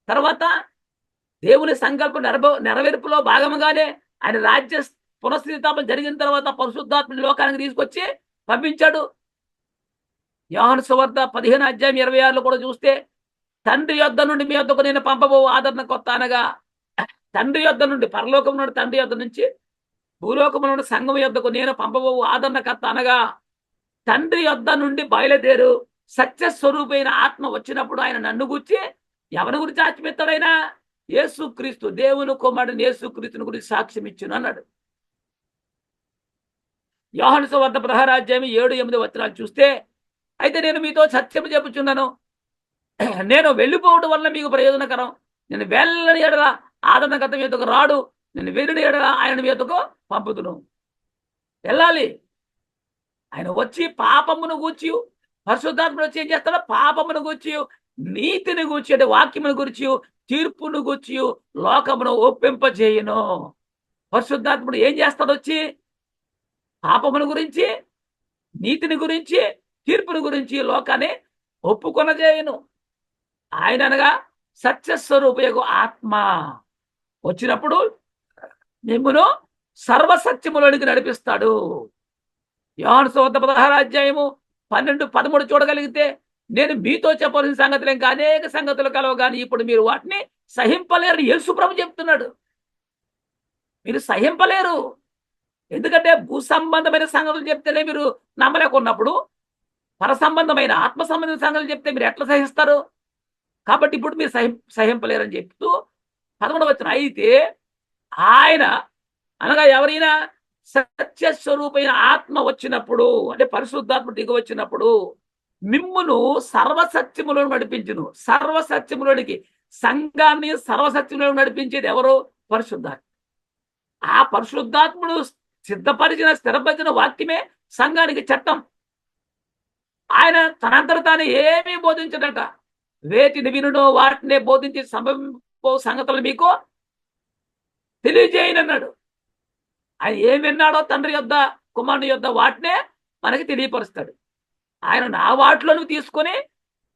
తర్వాత దేవుని సంకల్పం నెరవేర్పులో భాగముగానే ఆయన రాజ్య పునఃస్థితితాపన జరిగిన తర్వాత పరిశుద్ధాత్మని లోకానికి తీసుకొచ్చి పంపించాడు. యోహాను సువార్త 15:26 కూడా చూస్తే, తండ్రి యొద్ద నుండి మీ యొద్దకు నేను పంపబో ఆదరణకర్త అనగా తండ్రి యొద్ద నుండి, పరలోకం నుండి తండ్రి యొద్ద నుంచి భూలోకం నుండి సంఘం యొద్దకు నేను పంపబో ఆదరణకర్త అనగా తండ్రి యొద్ద నుండి బయలుదేరు సత్యస్వరూపైన ఆత్మ వచ్చినప్పుడు ఆయన నన్ను గురించి ఎవరి గురించి సాక్ష్యమిస్తాడైనా? యేసుక్రీస్తు, దేవుని కుమారుడు యేసుక్రీస్తుని గురించి సాక్ష్యం ఇచ్చును అన్నాడు. యోహాను సువార్త 16:7-8 చూస్తే, అయితే నేను మీతో సత్యము చెప్పుచున్నాను, నేను వెళ్ళిపోవడం వల్ల మీకు ప్రయోజనకరం. నేను వెళ్ళని ఎడల ఆదరణకర్త మీ యొద్దకు రాడు, నేను వెళ్ళిన ఎడల ఆయన మీ యొద్దకు పంపుదును. వెళ్ళాలి. ఆయన వచ్చి పాపమును గూర్చి, పరిశుద్ధాత్ముడు వచ్చి ఏం చేస్తాడో పాపమును గూర్చి, నీతిని గూర్చి అంటే వాక్యమును గురించి, తీర్పును గూర్చి లోకమును ఒప్పింపజేయును. పరిశుద్ధాత్ముడు ఏం చేస్తాడు? వచ్చి పాపమును గురించి, నీతిని గురించి, తీర్పును గురించి లోకాన్ని ఒప్పుకొనజేయును. ఆయన అనగా సత్యస్వరూపయగు ఆత్మ వచ్చినప్పుడు మిమ్మును సర్వసత్యములోనికి నడిపిస్తాడు. యోహాను సువార్త 16:12-13 చూడగలిగితే, నేను మీతో చెప్పవలసిన సంగతులు ఇంకా అనేక సంగతులు కలవు, కానీ ఇప్పుడు మీరు వాటిని సహింపలేరు యేసు ప్రభు చెప్తున్నాడు. మీరు సహింపలేరు. ఎందుకంటే భూ సంబంధమైన సంగతులు చెప్తేనే మీరు నమ్మలేకున్నప్పుడు, పర సంబంధమైన ఆత్మ సంబంధమైన సంగతులు చెప్తే మీరు ఎట్లా సహిస్తారు? కాబట్టి ఇప్పుడు మీరు సహింపలేరని చెప్తూ 11 అయితే ఆయన అనగా ఎవరైనా సత్యస్వరూపైన ఆత్మ వచ్చినప్పుడు, అంటే పరిశుద్ధాత్మ దిగి వచ్చినప్పుడు మిమ్మును సర్వసత్యములో నడిపించును. సర్వసత్యములోనికి, సంఘాన్ని సర్వసత్యములో నడిపించేది ఎవరు? పరిశుద్ధాత్మ. ఆ పరిశుద్ధాత్ముడు సిద్ధపరిచిన, స్థిరపరిచిన వాక్యమే సంఘానికి చట్టం. ఆయన తనంతట తాను ఏమీ బోధించడట. వేటిని వినునో వాటినే బోధించి సంభవింపో సంగతులు మీకు తెలియజేయనన్నాడు. ఆయన ఏం విన్నాడో తండ్రి యొద్ద, కుమారుని యొద్ద వాటినే మనకి తెలియపరుస్తాడు. ఆయన నా వాటిలోని తీసుకొని,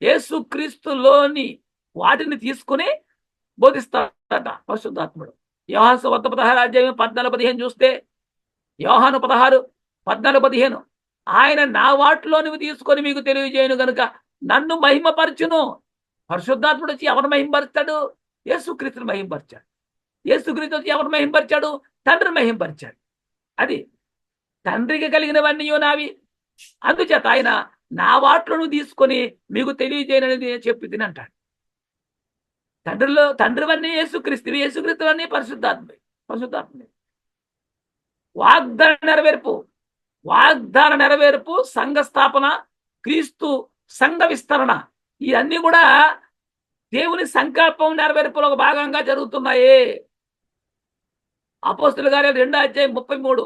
యేసుక్రీస్తులోని వాటిని తీసుకుని బోధిస్తాడట పరిశుద్ధాత్ముడు. యోహాను సువార్త 16:14-15 చూస్తే, యోహాను 16:14-15 ఆయన నా వాటిలోనివి తీసుకొని మీకు తెలియజేయను గనుక నన్ను మహిమపరచును. పరిశుద్ధాత్ముడు వచ్చి ఎవరు మహిమపరుస్తాడు? యేసుక్రీస్తుని మహిమపరిచాడు. యేసుక్రీస్తు వచ్చి ఎవరు మహిమపరిచాడు? తండ్రిని మహిమపరిచాడు. అది తండ్రికి కలిగినవన్నీ నావి, అందుచేత ఆయన నా వాటిలను తీసుకొని మీకు తెలియజేయనని చెప్పి తినంటాడు. తండ్రివన్నీ యేసుక్రీస్తు, యేసుక్రీస్తువన్నీ పరిశుద్ధాత్మ. వాగ్దాన నెరవేర్పు వాగ్దాన నెరవేర్పు, సంఘ స్థాపన, క్రీస్తు సంఘ విస్తరణ, ఇవన్నీ కూడా దేవుని సంకల్పం నెరవేర్పులో ఒక భాగంగా జరుగుతున్నాయి. అపోస్తుల కార్యాలు 2:33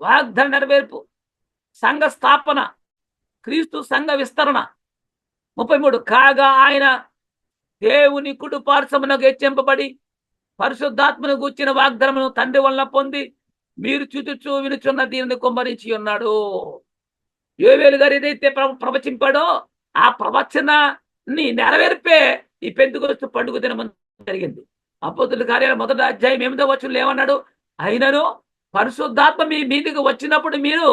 వాగ్దాన నెరవేర్పు, సంఘ స్థాపన, క్రీస్తు సంఘ విస్తరణ. 33 కాగా ఆయన దేవుని కుడి పార్శ్వమునకు హెచ్చింపబడి పరిశుద్ధాత్మను గూర్చిన వాగ్దానమును తండ్రి వలన పొంది మీరు చూచుచూ వినుచున్న దీనిని కుమ్మరించి ఉన్నాడు. యోవేలు గారు ఏదైతే ప్రవచింపాడో ఆ ప్రవచనాన్ని నెరవేర్పే ఈ పెంతెకొస్తు పండుగ దినం జరిగింది. అపోస్తుల కార్యాలు 1వ అధ్యాయం 8వ వచనంలో ఏమన్నాడు? అయినను పరిశుద్ధాత్మ మీ మీదకి వచ్చినప్పుడు మీరు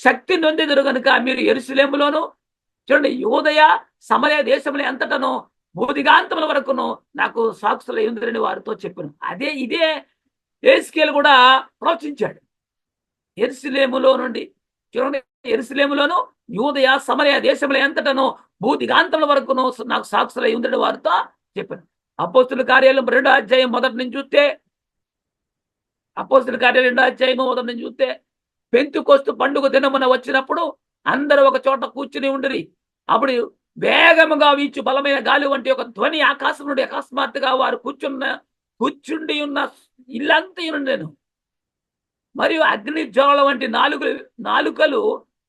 శక్తి నొందెదరు గనుక మీరు యెరూషలేములోను, చూడండి, యూదయ సమరయ దేశముల అంతటను భూదిగాంతముల వరకును నాకు సాక్షులు అయ్యుందరని వారితో చెప్పాను. ఇదే యేస్కేలు కూడా ప్రవచించాడు. యెరూషలేములో నుండి, చూడండి, యెరూషలేములోను యూదయ సమరయ దేశముల అంతటను భూదిగాంతముల వరకును నాకు సాక్షులు అయ్యుందరని వారితో చెప్పాను. అపోస్తుల కార్యాలు 2వ అధ్యాయం 1 నుంచి చూస్తే, అపోస్తుల కార్యాలు 2వ అధ్యాయం 1 నుంచి చూస్తే, పెంతెకొస్తు పండుగ దినమున వచ్చినప్పుడు అందరూ ఒక చోట కూర్చుని ఉండిరి. అప్పుడు వేగముగా వీచు బలమైన గాలి వంటి ఒక ధ్వని ఆకాశం నుండి అకస్మాత్తుగా వారు కూర్చుండి ఉన్న ఇల్లంతా నేను మరియు అగ్ని జ్వాల వంటి నాలుకలు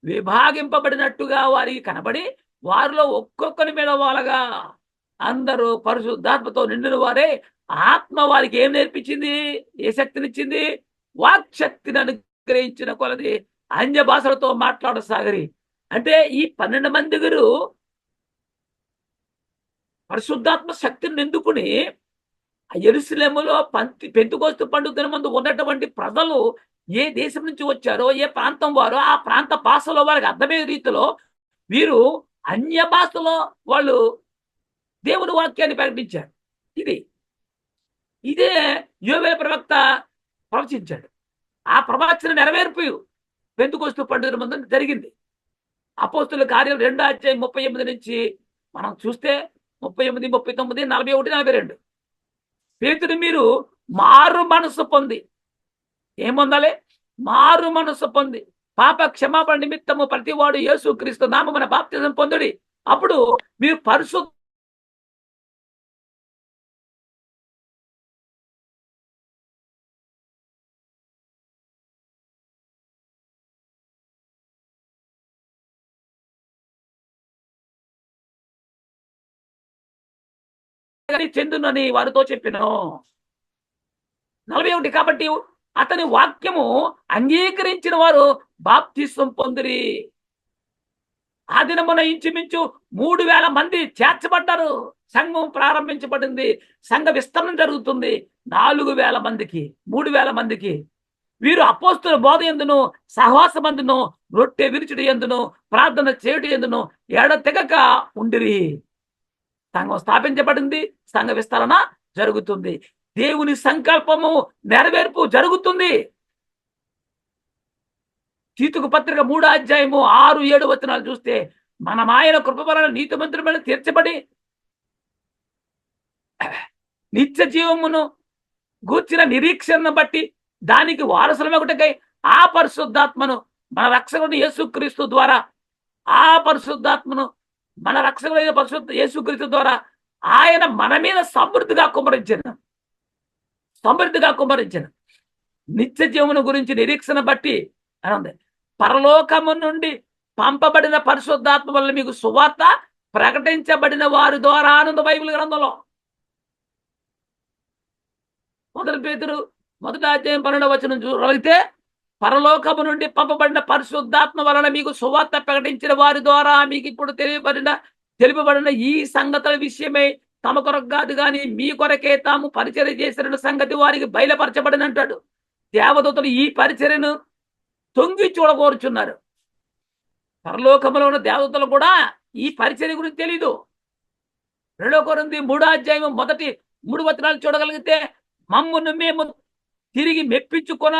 విభాగింపబడినట్టుగా వారికి కనబడి వారిలో ఒక్కొక్కరి మీద వాళ్ళగా అందరూ పరిశుద్ధాత్మతో నిండిన వారే. ఆత్మ వారికి ఏం నేర్పించింది? ఏ శక్తినిచ్చింది? వాక్శక్తిని అనుగ్రహించిన కొలది అన్య భాషలతో మాట్లాడసాగరి. అంటే ఈ 12 మందిగురు పరిశుద్ధాత్మ శక్తిని నిందుకుని యెరూషలేములో పెంతెకొస్తు పండుగ దినమందు ఉన్నటువంటి ప్రజలు ఏ దేశం నుంచి వచ్చారో, ఏ ప్రాంతం వారో, ఆ ప్రాంత భాషలో వారికి అర్థమయ్యే రీతిలో వీరు అన్య భాషలో వాళ్ళు దేవుని వాక్యాన్ని ప్రకటించారు. ఇదే యోవేలు ప్రవక్త ప్రవచించాడు. ఆ ప్రవచన నెరవేర్పు పెంతెకొస్తు పండుగ దినమందు జరిగింది. అపోస్తుల కార్యాలు 2వ అధ్యాయం 38 నుంచి మనం చూస్తే 38, 39, 41, 42 పేతురు మీరు మారు మనసు పొంది ఏం పొందాలి? మారు మనసు పొంది పాప క్షమాపణ నిమిత్తము ప్రతివాడు యేసుక్రీస్తు నామమున బాప్తిజం పొందుడి. అప్పుడు మీరు పరిశుద్ధ చెందునని వారితో చెప్పిను. 41 కాబట్టి అతని వాక్యము అంగీకరించిన వారు బాప్తిస్వం పొందిరి. ఆ దినమున ఇంచుమించు 3,000 మంది చేర్చబడ్డారు. సంఘం ప్రారంభించబడింది. సంఘ విస్తరణ జరుగుతుంది. 4,000 మందికి, 3,000 మందికి వీరు అపోస్తుల బోధ ఎందును, సహవాసమందును, రొట్టె విరుచుడి ఎందును, ప్రార్థన చేయుట ఎందును ఎడతెగక ఉండిరి. సంఘం స్థాపించబడింది. సంఘ విస్తరణ జరుగుతుంది. దేవుని సంకల్పము నెరవేర్పు జరుగుతుంది. తీతుకు పత్రిక 3వ అధ్యాయము 6, 7 వచనాలు చూస్తే మనం ఆయన కృప వలన నీతిమంతులమైన తీర్చబడి నిత్య జీవమును గూర్చిన నిరీక్షణను బట్టి దానికి వారసులమొకటికై ఆ పరిశుద్ధాత్మను మన రక్షకుడు యేసుక్రీస్తు ద్వారా, ఆ పరిశుద్ధాత్మను మన రక్షకుడైన పరిశుద్ధ యేసుక్రీస్తు ద్వారా ఆయన మన మీద సమృద్ధిగా కుమ్మరించిన నిత్య జీవమును గురించి నిరీక్షణ బట్టి అని పరలోకము నుండి పంపబడిన పరిశుద్ధాత్మ వల్ల మీకు సువార్త ప్రకటించబడిన వారి ద్వారా ఆనంద బైబిల్ గ్రంథంలో 1 పేతురు 1వ అధ్యాయం 12వ వచనం చూడగలిగితే, పరలోకము నుండి పంపబడిన పరిశుద్ధాత్మ వలన మీకు సువార్త ప్రకటించిన వారి ద్వారా మీకు ఇప్పుడు తెలుపబడిన ఈ సంగతుల విషయమై తమ కొరకు కాదు కానీ మీ కొరకే తాము పరిచర్య చేసిన సంగతి వారికి బయలుపరచబడిన అంటాడు. దేవదూతలు ఈ పరిచర్యను తొంగి చూడగోరుచున్నారు. పరలోకములో ఉన్న దేవదూతలు కూడా ఈ పరిచర్య గురించి తెలీదు. 2 కొరింథీ 3వ అధ్యాయం 3 వచనాలు చూడగలిగితే, మమ్మును మేము తిరిగి మెప్పించుకొన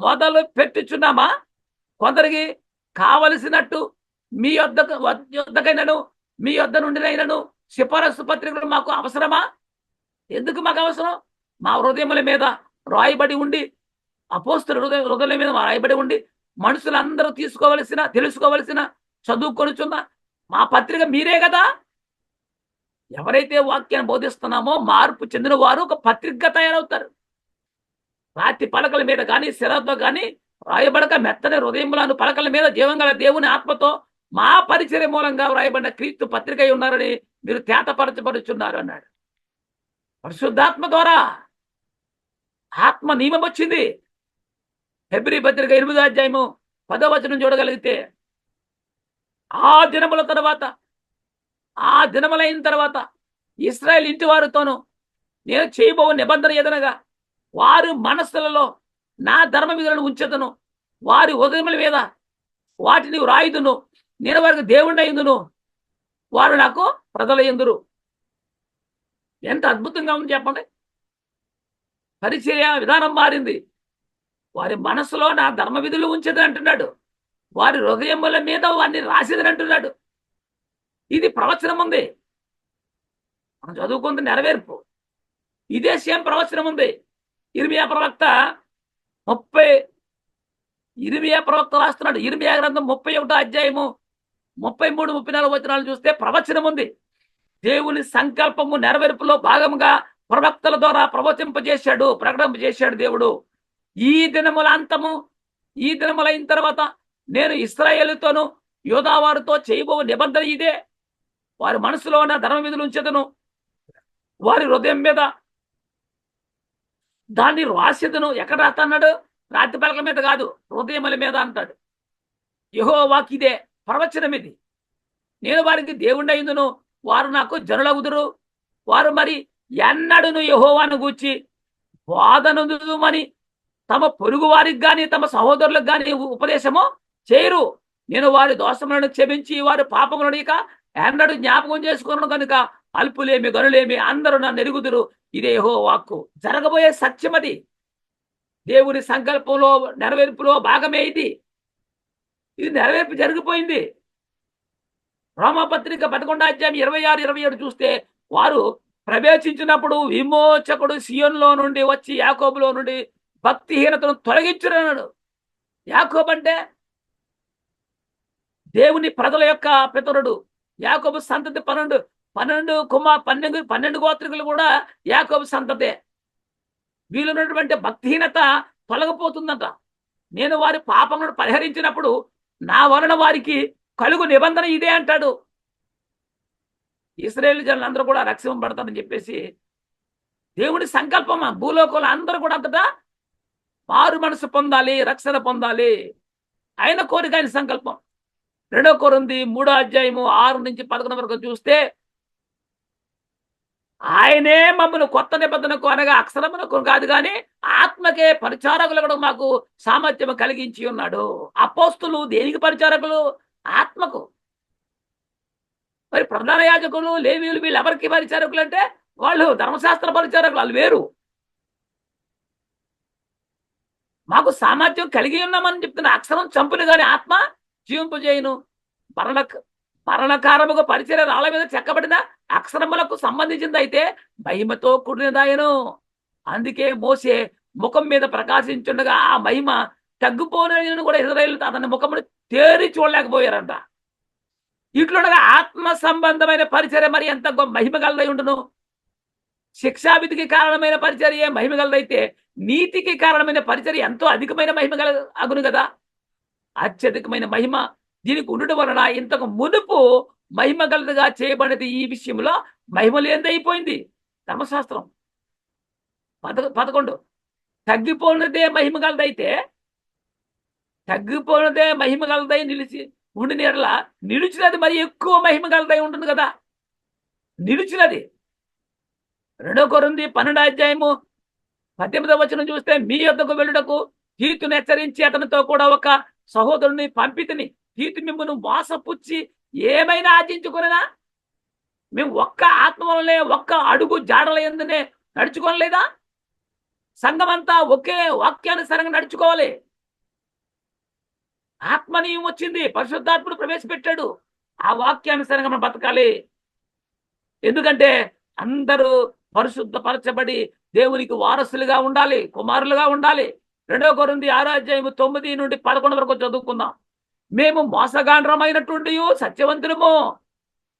మొదలు పెట్టుచున్నామా? కొందరికి కావలసినట్టు మీ యొద్దకైనను మీ యొద్ద నుండినైనను సిఫారసు పత్రికలు మాకు అవసరమా? ఎందుకు మాకు అవసరం? మా హృదయముల మీద రాయబడి ఉండి, అపోస్తుల హృదయాల మీద రాయబడి ఉండి మనుషులందరూ తెలుసుకోవలసిన చదువుకొనుచున్న మా పత్రిక మీరే కదా. ఎవరైతే వాక్యాన్ని బోధిస్తున్నామో మార్పు చెందిన వారు ఒక పత్రికగా తయారవుతారు. రాతి పలకల మీద కానీ శిలతో కానీ రాయబడక మెత్తని హృదయములను పలకల మీద జీవంగల దేవుని ఆత్మతో మా పరిచర్య మూలంగా వ్రాయబడిన క్రీస్తు పత్రిక అయి ఉన్నారని మీరు తేటపరచబడుచున్నారు అన్నాడు. పరిశుద్ధాత్మ ద్వారా ఆత్మ నియమం వచ్చింది. హెబ్రీ పత్రిక 8వ అధ్యాయము 10వ వచనం చూడగలిగితే, ఆ దినములైన తర్వాత ఇశ్రాయేల్ ఇంటి వారితోనూ నేను చేయబో నిబంధన ఎదనగా వారి మనస్సులలో నా ధర్మ విధులను ఉంచెదను, వారి ఉదయముల మీద వాటిని వ్రాయుదును, నేను వారికి దేవుడైందును, వారు నాకు ప్రజలయ్యుందురు. ఎంత అద్భుతంగా ఉంది చెప్పండి. పరిచర్య విధానం మారింది. వారి మనసులో నా ధర్మ విధులు ఉంచేది అంటున్నాడు, వారి హృదయముల మీద వారిని రాసేదని అంటున్నాడు. ఇది ప్రవచనం ఉంది, మనం చదువుకుంది నెరవేర్పు. ఇదే సేమ్ ప్రవచనం ఉంది. ఇర్మియా ప్రవక్త రాస్తున్నాడు. ఇర్మియా గ్రంథం 31వ అధ్యాయము 33, 34 వచనాలు చూస్తే ప్రవచనం ఉంది. దేవుని సంకల్పము నెరవేర్పులో భాగంగా ప్రవక్తల ద్వారా ప్రకటింపజేశాడు దేవుడు. ఈ దినములైన తర్వాత నేను ఇశ్రాయేలుతోను యోధా వారితో చేయబో నిబంధన ఇదే, వారి మనసులో ఉన్న ధర్మ విధులు ఉంచెదను, వారి హృదయం మీద దాన్ని రాసేదను. ఎక్కడ రాస్తున్నాడు? రాతి పలకల మీద కాదు, హృదయముల మీద అంటాడు. యెహోవాకి ఇదే ప్రవచనం. ఇది నేను వారికి దేవుడైందును, వారు నాకు జనులగుదురు. వారు మరి ఎన్నడును యెహోవాను గూర్చి వాదనదుమని తమ పొరుగు వారికి గాని తమ సహోదరులకు గాని ఉపదేశము చేయరు. నేను వారి దోషములను క్షమించి వారి పాపములను ఇక ఎన్నడు జ్ఞాపకం చేసుకున్నాను కనుక అల్పులేమి గనులేమి అందరూ నన్ను ఎరుగుదురు. ఇదే యెహోవా వాక్కు. జరగబోయే సత్యం అది. దేవుని సంకల్పంలో నెరవేర్పులో భాగమే ఇది నెరవేర్పు జరిగిపోయింది. రోమాపత్రిక 11వ అధ్యాయం 26, 27 చూస్తే, వారు ప్రవేశించినప్పుడు విమోచకుడు సియోనులో నుండి వచ్చి యాకోబులో నుండి భక్తిహీనతను తొలగించున్నాడు. యాకోబు అంటే దేవుని ప్రజల యొక్క పితరుడు. యాకోబు సంతతి 12 గోత్రికులు కూడా యాకోబు సంతతే. వీళ్ళున్నటువంటి భక్తిహీనత తొలగిపోతుందంట. నేను వారి పాపములను పరిహరించినప్పుడు నా వలన వారికి కలుగు నిబంధన ఇదే అంటాడు. ఇశ్రాయేలు జనులందరూ కూడా రక్షింపబడతారని చెప్పేసి దేవుని సంకల్పం. భూలోకంలో అందరూ కూడా అంతటా మారు మనసు పొందాలి, రక్షణ పొందాలి. ఆయన కోరిక, ఆయన సంకల్పం. 2 కొరింథీ 3వ అధ్యాయము 6 నుంచి 11 వరకు చూస్తే, ఆయనే మమ్మల్ని కొత్త నిబంధనకు అనగా అక్షరమునకు కాదు కానీ ఆత్మకే పరిచారకులు మాకు సామర్థ్యం కలిగించి ఉన్నాడు. అపోస్తులు దేనికి పరిచారకులు? ఆత్మకు. మరి ప్రధాన యాజకులు, లేవీయులు వీళ్ళు ఎవరికి పరిచారకులు అంటే వాళ్ళు ధర్మశాస్త్ర పరిచారకులు, వాళ్ళు వేరు. మాకు సామర్థ్యం కలిగి ఉన్నామని చెప్తున్న అక్షరం చంపును కానీ ఆత్మ జీవింపు చేయను. మరణకారముగా పరిచర్య రాళ్ళ మీద చెక్కబడిన అక్షరములకు సంబంధించింది అయితే మహిమతో కూడినదాయను. అందుకే మోసే ముఖం మీద ప్రకాశించుండగా ఆ మహిమ తగ్గిపోయిన కూడా ఇశ్రాయేలు అతని ముఖమును తేరి చూడలేకపోయారంట. ఇట్లుండగా ఆత్మ సంబంధమైన పరిచర్య మరి ఎంత మహిమ గలదై ఉండును. శిక్షావిధికి కారణమైన పరిచర్య మహిమ గలదైతే నీతికి కారణమైన పరిచర్య ఎంతో అధికమైన మహిమ అగును కదా. అత్యధికమైన మహిమ దీనికి ఉండడం వలన ఇంతకు మునుపు మహిమ గలదిగా చేయబడినది ఈ విషయంలో మహిమ లేనిదైపోయింది. ధర్మశాస్త్రం 11 తగ్గిపోయినదే మహిమ గలదై నిలిచి ఉండిన ఎడల నిలిచినది మరి ఎక్కువ మహిమ గలదై ఉంటుంది కదా. నిలిచినది 2 కొరింథీ 12వ అధ్యాయము 18వ వచనం చూస్తే, మీ యొద్దకు వెళ్ళుటకు తీతును హెచ్చరించి అతనితో కూడా ఒక సహోదరుని పంపితిని. తీతు మిమ్మల్ని మోసపుచ్చి ఏమైనా ఆర్జించుకునేనా? మేము ఒక్క ఆత్మ వల్లనే ఒక్క అడుగు జాడల యందునే నడుచుకోలేదా? సంఘమంతా ఒకే వాక్యానుసారంగా నడుచుకోవాలి. ఆత్మనీయం వచ్చింది, పరిశుద్ధాత్ముడు ప్రవేశపెట్టాడు. ఆ వాక్యానుసారంగా మనం బతకాలి. ఎందుకంటే అందరూ పరిశుద్ధపరచబడి దేవునికి వారసులుగా ఉండాలి, కుమారులుగా ఉండాలి. 2 కొరింథీ 6:9-11 వరకు చదువుకుందాం. మేము మోసగాండ్రమైనటువంటి సత్యవంతులము,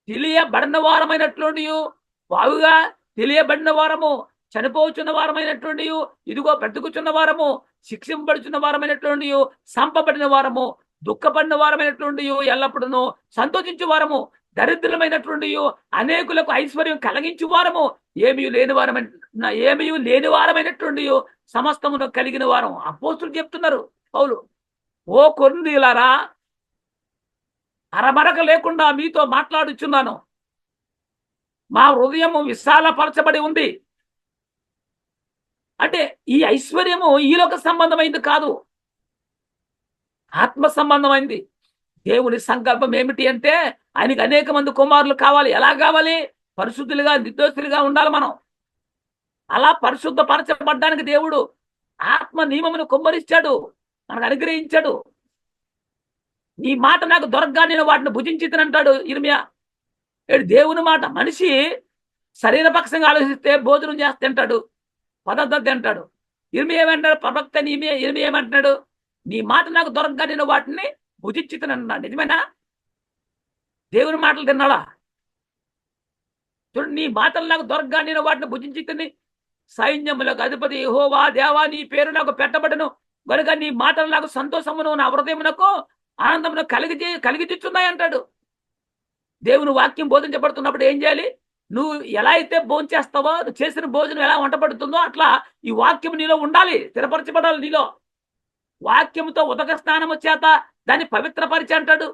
తెలియబడిన వారమైనటువంటి బాగుగా తెలియబడిన వారము, చనిపోచున్న వారమైనటువంటి ఇదిగో బ్రతుకుచున్న వారము, శిక్షింపబడుచున్న వారమైనటువంటి సంపబడిన వారము, దుఃఖపడిన వారమైనటువంటి ఎల్లప్పుడూ సంతోషించు వారము, దరిద్రమైనటువంటి అనేకులకు ఐశ్వర్యం కలిగించు వారము, ఏమీ లేని వారమైనటువంటి సమస్తమును కలిగిన వారం. అపోస్తులు చెప్తున్నారు పౌలు. ఓ కొరింథీయులారా, అరమరక లేకుండా మీతో మాట్లాడుచున్నాను. మా హృదయము విశాలపరచబడి ఉంది. అంటే ఈ ఐశ్వర్యము ఈలోక సంబంధమైంది కాదు, ఆత్మ సంబంధమైంది. దేవుని సంకల్పం ఏమిటి అంటే ఆయనకి అనేక మంది కుమారులు కావాలి. ఎలా కావాలి? పరిశుద్ధులుగా, నిర్దోషులుగా ఉండాలి మనం. అలా పరిశుద్ధపరచబడ్డానికి దేవుడు ఆత్మ నియమమును కుమ్మరిస్తాడు, మనకు అనుగ్రహించాడు. నీ మాట నాకు దొరకగా నేను వాటిని భుజించితనంటాడు ఇర్మియా. దేవుని మాట. మనిషి శరీరపక్షంగా ఆలోచిస్తే భోజనం చేస్తే తింటాడు, పదార్థాలు తింటాడు. ఇర్మియా ఏమంటాడు? ప్రవక్త ఇర్మియా ఏమంటున్నాడు? నీ మాట నాకు దొరకగా నేను వాటిని భుజించితనన్నాడు. నిజమేనా? దేవుని మాటలు తిన్నాడా? చూడు, నీ మాటలు నాకు దొరకగా నేను వాటిని భుజించితిని. సైన్యములకు అధిపతి యెహోవా దేవా, నీ పేరు నాకు పెట్టబడను కనుక నీ మాటలు నాకు సంతోషమును, నా హృదయమునకు ఆనందమును కలిగిస్తున్నాయి అంటాడు. దేవుని వాక్యం బోధించబడుతున్నప్పుడు ఏం చేయాలి? నువ్వు ఎలా అయితే భోజనం చేస్తావో, చేసిన భోజనం ఎలా వంట పడుతుందో అట్లా ఈ వాక్యం నీలో ఉండాలి, స్థిరపరచబడాలి నీలో. వాక్యంతో ఉదక స్నానము చేత దాన్ని పవిత్రపరిచి అంటాడు.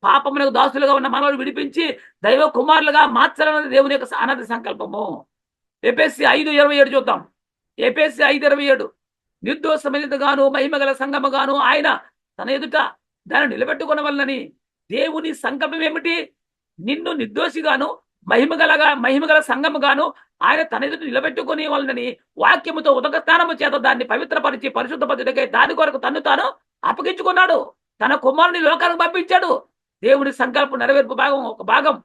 పాపమునకు దాసులుగా ఉన్న మనల్ని విడిపించి దైవ కుమారులుగా మార్చాలన్నది దేవుని యొక్క అనాది సంకల్పము. ఎఫెసీ 5:27 చూద్దాం. ఎఫెసీ 5:27 నిర్దోషమైనదిగాను మహిమగల సంఘముగాను ఆయన తన ఎదుట దాన్ని నిలబెట్టుకునవలనని. దేవుని సంకల్పం ఏమిటి? నిన్ను నిర్దోషిగాను మహిమగల సంఘముగాను ఆయన తన ఎదుట నిలబెట్టుకునే వాళ్ళని వాక్యముతో ఉదక స్థానము చేత దాన్ని పవిత్రపరిచి పరిశుద్ధపరచుటకై దాని కొరకు తన్ను తాను అప్పగించుకున్నాడు. తన కుమారుని లోకానికి పంపించాడు. దేవుని సంకల్పం నెరవేర్పు ఒక భాగం.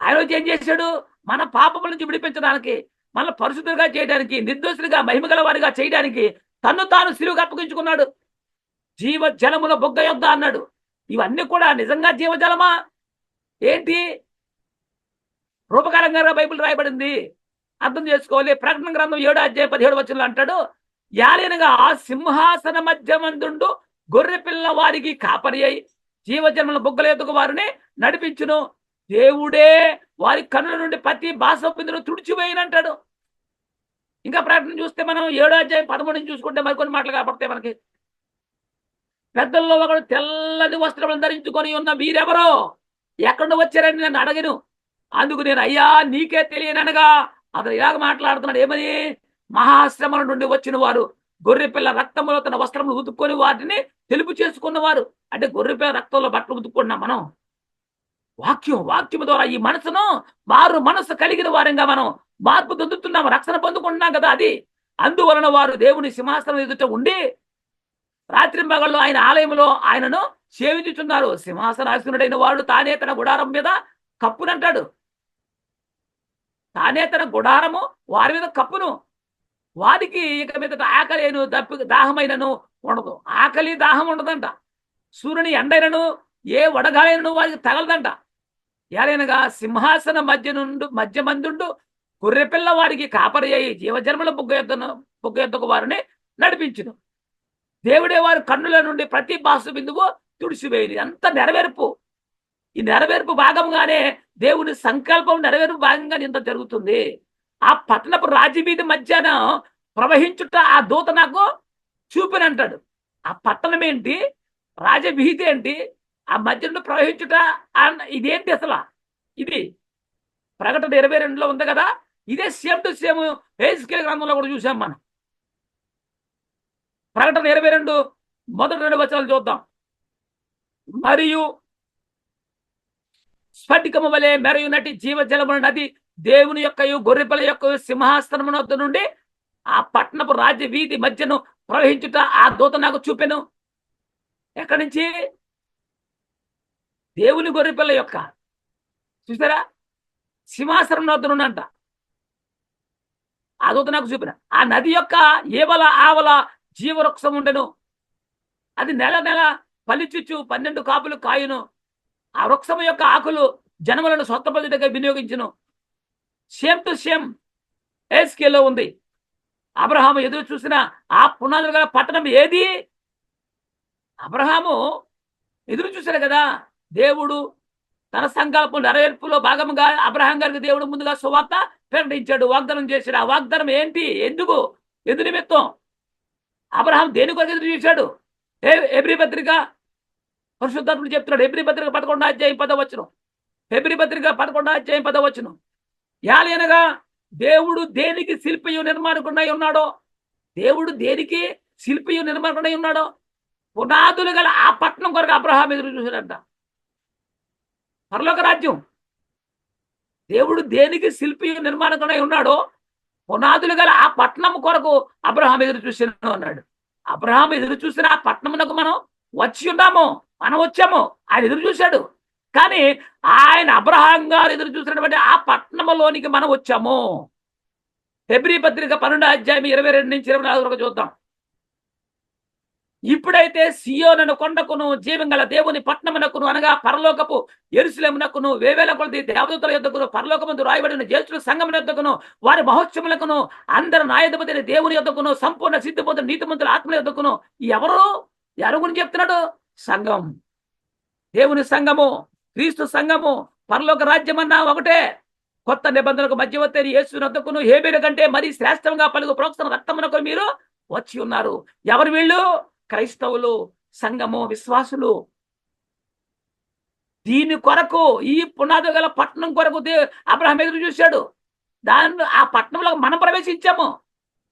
ఆయన వచ్చి ఏం చేశాడు? మన పాపముల నుంచి విడిపించడానికి, మన పరిశుద్ధులుగా చేయడానికి, నిర్దోషులుగా మహిమగల వారిగా చేయడానికి తన్ను తాను సిలువకు అప్పగించుకున్నాడు. జీవ జలముల బొగ్గ యొద్ద అన్నాడు. ఇవన్నీ కూడా నిజంగా జీవజలమా ఏంటి? రూపకారంగా బైబిల్ రాయబడింది, అర్థం చేసుకోవాలి. ప్రకటన గ్రంథం 7:17 అంటాడు, యాలనగా ఆ సింహాసన మధ్యమందుండు గొర్రె పిల్ల వారికి కాపరి అయి జీవజన్మల బొగ్గల ఎదుగు వారిని నడిపించును. దేవుడే వారి కన్నుల నుండి ప్రతి బాసపిందును తుడిచివేయనంటాడు. ఇంకా ప్రకటన చూస్తే మనం 7:13 చూసుకుంటే మరికొన్ని మాటలు కాబట్టి మనకి, పెద్దల్లో ఒకడు తెల్లని వస్త్రములను ధరించుకొని ఉన్న వీరెవరో ఎక్కడ వచ్చారని నన్ను అడగను. అందుకు నేను అయ్యా నీకే తెలియననగా అతను ఇలాగ మాట్లాడుతున్నాడు. ఏమని? మహాశ్రమల నుండి వచ్చిన వారు, గొర్రెపిల్ల రక్తంలో తన వస్త్రములు ఉతుక్కొని వాటిని తెలుపు చేసుకున్నవారు. అంటే గొర్రెపిల్ల రక్తంలో బట్టలు ఉతుక్కున్నాం మనం. వాక్యం ద్వారా ఈ మనసును మారు మనసు కలిగిన వారంగా మనం మార్పు పొందుతున్నాము, రక్షణ పొందుకుంటున్నాం కదా. అది అందువలన వారు దేవుని సింహాసనం ఎదుట ఉండి రాత్రి మగళ్ళు ఆయన ఆలయంలో ఆయనను సేవించుతున్నారు. సింహాసనాసనుడైన వాడు తానే తన గుడారం మీద కప్పునంటాడు. తానే తన గుడారము వారి మీద కప్పును. వారికి ఇక మీద ఆకలి దాహమైనను ఉండదు. ఆకలి దాహం ఉండదంట. సూర్యుని ఎండైనను ఏ వడగాలైనను వారికి తగలదంట. ఏలైనగా సింహాసన మధ్య మందుండు గొర్రెపిల్ల వారికి కాపరి అయి జీవజన్మల బుగ్గ ఎద్దకు వారిని నడిపించును. దేవుడే వారి కన్నుల నుండి ప్రతి బాసు బిందువు తుడిసివేయదు. అంత నెరవేర్పు. ఈ నెరవేర్పు భాగంగానే దేవుని సంకల్పం నెరవేర్పు భాగంగానే ఇంత జరుగుతుంది. ఆ పట్టణపు రాజవీధి మధ్యాన ప్రవహించుట ఆ దూత నాకు చూపినంటాడు. ఆ పట్టణం ఏంటి? రాజవీధి ఏంటి? ఆ మధ్యలో ప్రవహించుట ఇదేంటి అసలు? ఇది ప్రకటన 22లో ఉంది కదా. ఇదే సేమ్ టు సేమ్ హెజ్కేలు గ్రంథంలో కూడా చూసాం మనం. ప్రకటన 22 మొదటి 2 వచనాలు చూద్దాం. మరియు స్ఫటికము వలె మెరయునటి జీవజలముల నది దేవుని యొక్క గొర్రెపిల్ల యొక్క సింహాసనము వద్ద నుండి ఆ పట్టణపు రాజ్య వీధి మధ్యను ప్రవహించుట ఆ దూత నాకు చూపెను. ఎక్కడి నుంచి? దేవుని గొర్రెపిల్ల యొక్క, చూసారా, సింహాసనం వద్ద నుండి అంట ఆ దూత నాకు చూపిన. ఆ నది యొక్క ఏవల ఆవల జీవవృక్షం ఉండెను. అది నెల నెల ఫలించుచు 12 కాపులు కాయును. ఆ వృక్షము యొక్క ఆకులు జనములను స్వస్థపరచుటకై వినియోగించును. సేమ్ టు సేమ్ ఎస్కేలో ఉంది. అబ్రహాము ఎదురు చూసిన ఆ పునాదులు గల పట్టణం ఏది? అబ్రహాము ఎదురు చూశాడు కదా. దేవుడు తన సంకల్పం నెరవేర్పులో భాగంగా అబ్రహాం గారికి దేవుడు ముందుగా సువార్త ప్రకటించాడు, వాగ్దానం చేశాడు. ఆ వాగ్దానం ఏంటి? ఎందుకు? ఎందు నిమిత్తం? అబ్రహాం దేని కొరకు ఎదురు చూశాడు? హెబ్రీ పత్రిక పరిశుద్ధాత్ముడు చెప్తున్నాడు. హెబ్రీ పత్రిక 11వ అధ్యాయం 10వ వచనం. హెబ్రీ పత్రిక 11వ అధ్యాయం 10వ వచనం. యాలనగా దేవుడు దేనికి శిల్పియు నిర్మాణకుడై ఉన్నాడో, దేవుడు దేనికి శిల్పియు నిర్మాణకుడై ఉన్నాడో పునాదులు గల ఆ పట్టణం కొరకు అబ్రహాం ఎదురు చూశాడంట. పరలోక రాజ్యం. దేవుడు దేనికి శిల్పియు నిర్మాణకుడై ఉన్నాడో పునాదులు గల ఆ పట్టణం కొరకు అబ్రహాం ఎదురు చూశాను అన్నాడు. అబ్రహాం ఎదురు చూసిన ఆ పట్టణమునకు మనం వచ్చి ఉన్నాము, మనం వచ్చాము. ఆయన ఎదురు చూశాడు. కానీ ఆయన అబ్రహాం గారు ఎదురు చూసినటువంటి ఆ పట్టణంలోనికి మనం వచ్చాము. హెబ్రీ పత్రిక 12వ అధ్యాయం 22 నుంచి 24 వరకు చూద్దాం. ఇప్పుడైతే సియోను కొండకును జీవంగల దేవుని పట్టణమునకును అనగా పరలోకపు యెరూషలేమునకును వేవేల కొలది దేవదూతల యొద్దకును పరలోకమందు రాయబడిన జ్యేష్ఠుల సంఘముల యొద్దకును వారి మహోత్సవములకును అందరు న్యాయాధిపతి దేవుని యొద్దకును సంపూర్ణ సిద్ధిపొందిన నీతిమంతుల ఆత్మల యొద్దకును. ఎవరు గురించి చెప్తున్నాడు? సంఘం, దేవుని సంఘము, క్రీస్తు సంఘము. పరలోక రాజ్యం అన్నా ఒకటే. కొత్త నిబంధనకు మధ్యవర్తి యేసు వద్దకును హేబేలు కంటే మరీ శ్రేష్టంగా పలుకు ప్రోక్షణ రక్తమునకు మీరు వచ్చి ఉన్నారు. ఎవరు వీళ్ళు? క్రైస్తవులు, సంఘము, విశ్వాసులు. దీని కొరకు, ఈ పునాది గల పట్టణం కొరకు అబ్రహాం ఎదురు చూశాడు. ఆ పట్టణంలో మనం ప్రవేశించాము.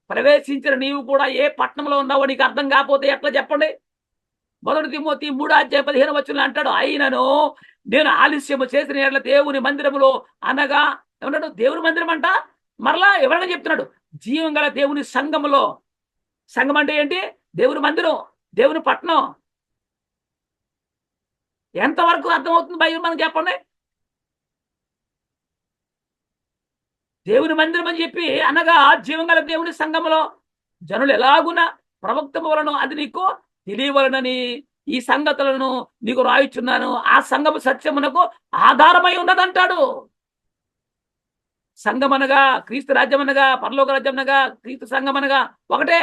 ప్రవేశించిన నీవు కూడా ఏ పట్టణంలో ఉన్నావో నీకు అర్థం కాకపోతే ఎట్లా చెప్పండి? 1 తిమోతి 3వ అధ్యాయం 15వ వచనంలో అంటాడు, అయినను నేను ఆలస్యము చేసిన ఎడల దేవుని మందిరములో అనగా ఏమన్నాడు? దేవుని మందిరం అంట. మరలా ఎవరైనా చెప్తున్నాడు, జీవం గల దేవుని సంఘములో. సంఘం అంటే ఏంటి? దేవుని మందిరం, దేవుని పట్టణం. ఎంతవరకు అర్థమవుతుంది బైబిల్ మనకు చెప్పండి? దేవుని మందిరం అని చెప్పి అనగా జీవం గల దేవుని సంఘములో జనులు ఎలాగున ప్రవక్త వలన అది నీకు తెలియవలనని ఈ సంగతులను నీకు రాయిచున్నాను. ఆ సంఘము సత్యమునకు ఆధారమై ఉన్నదంటాడు. సంఘం అనగా క్రీస్తు రాజ్యం అనగా పరలోక రాజ్యం అనగా క్రీస్తు సంఘం అనగా ఒకటే.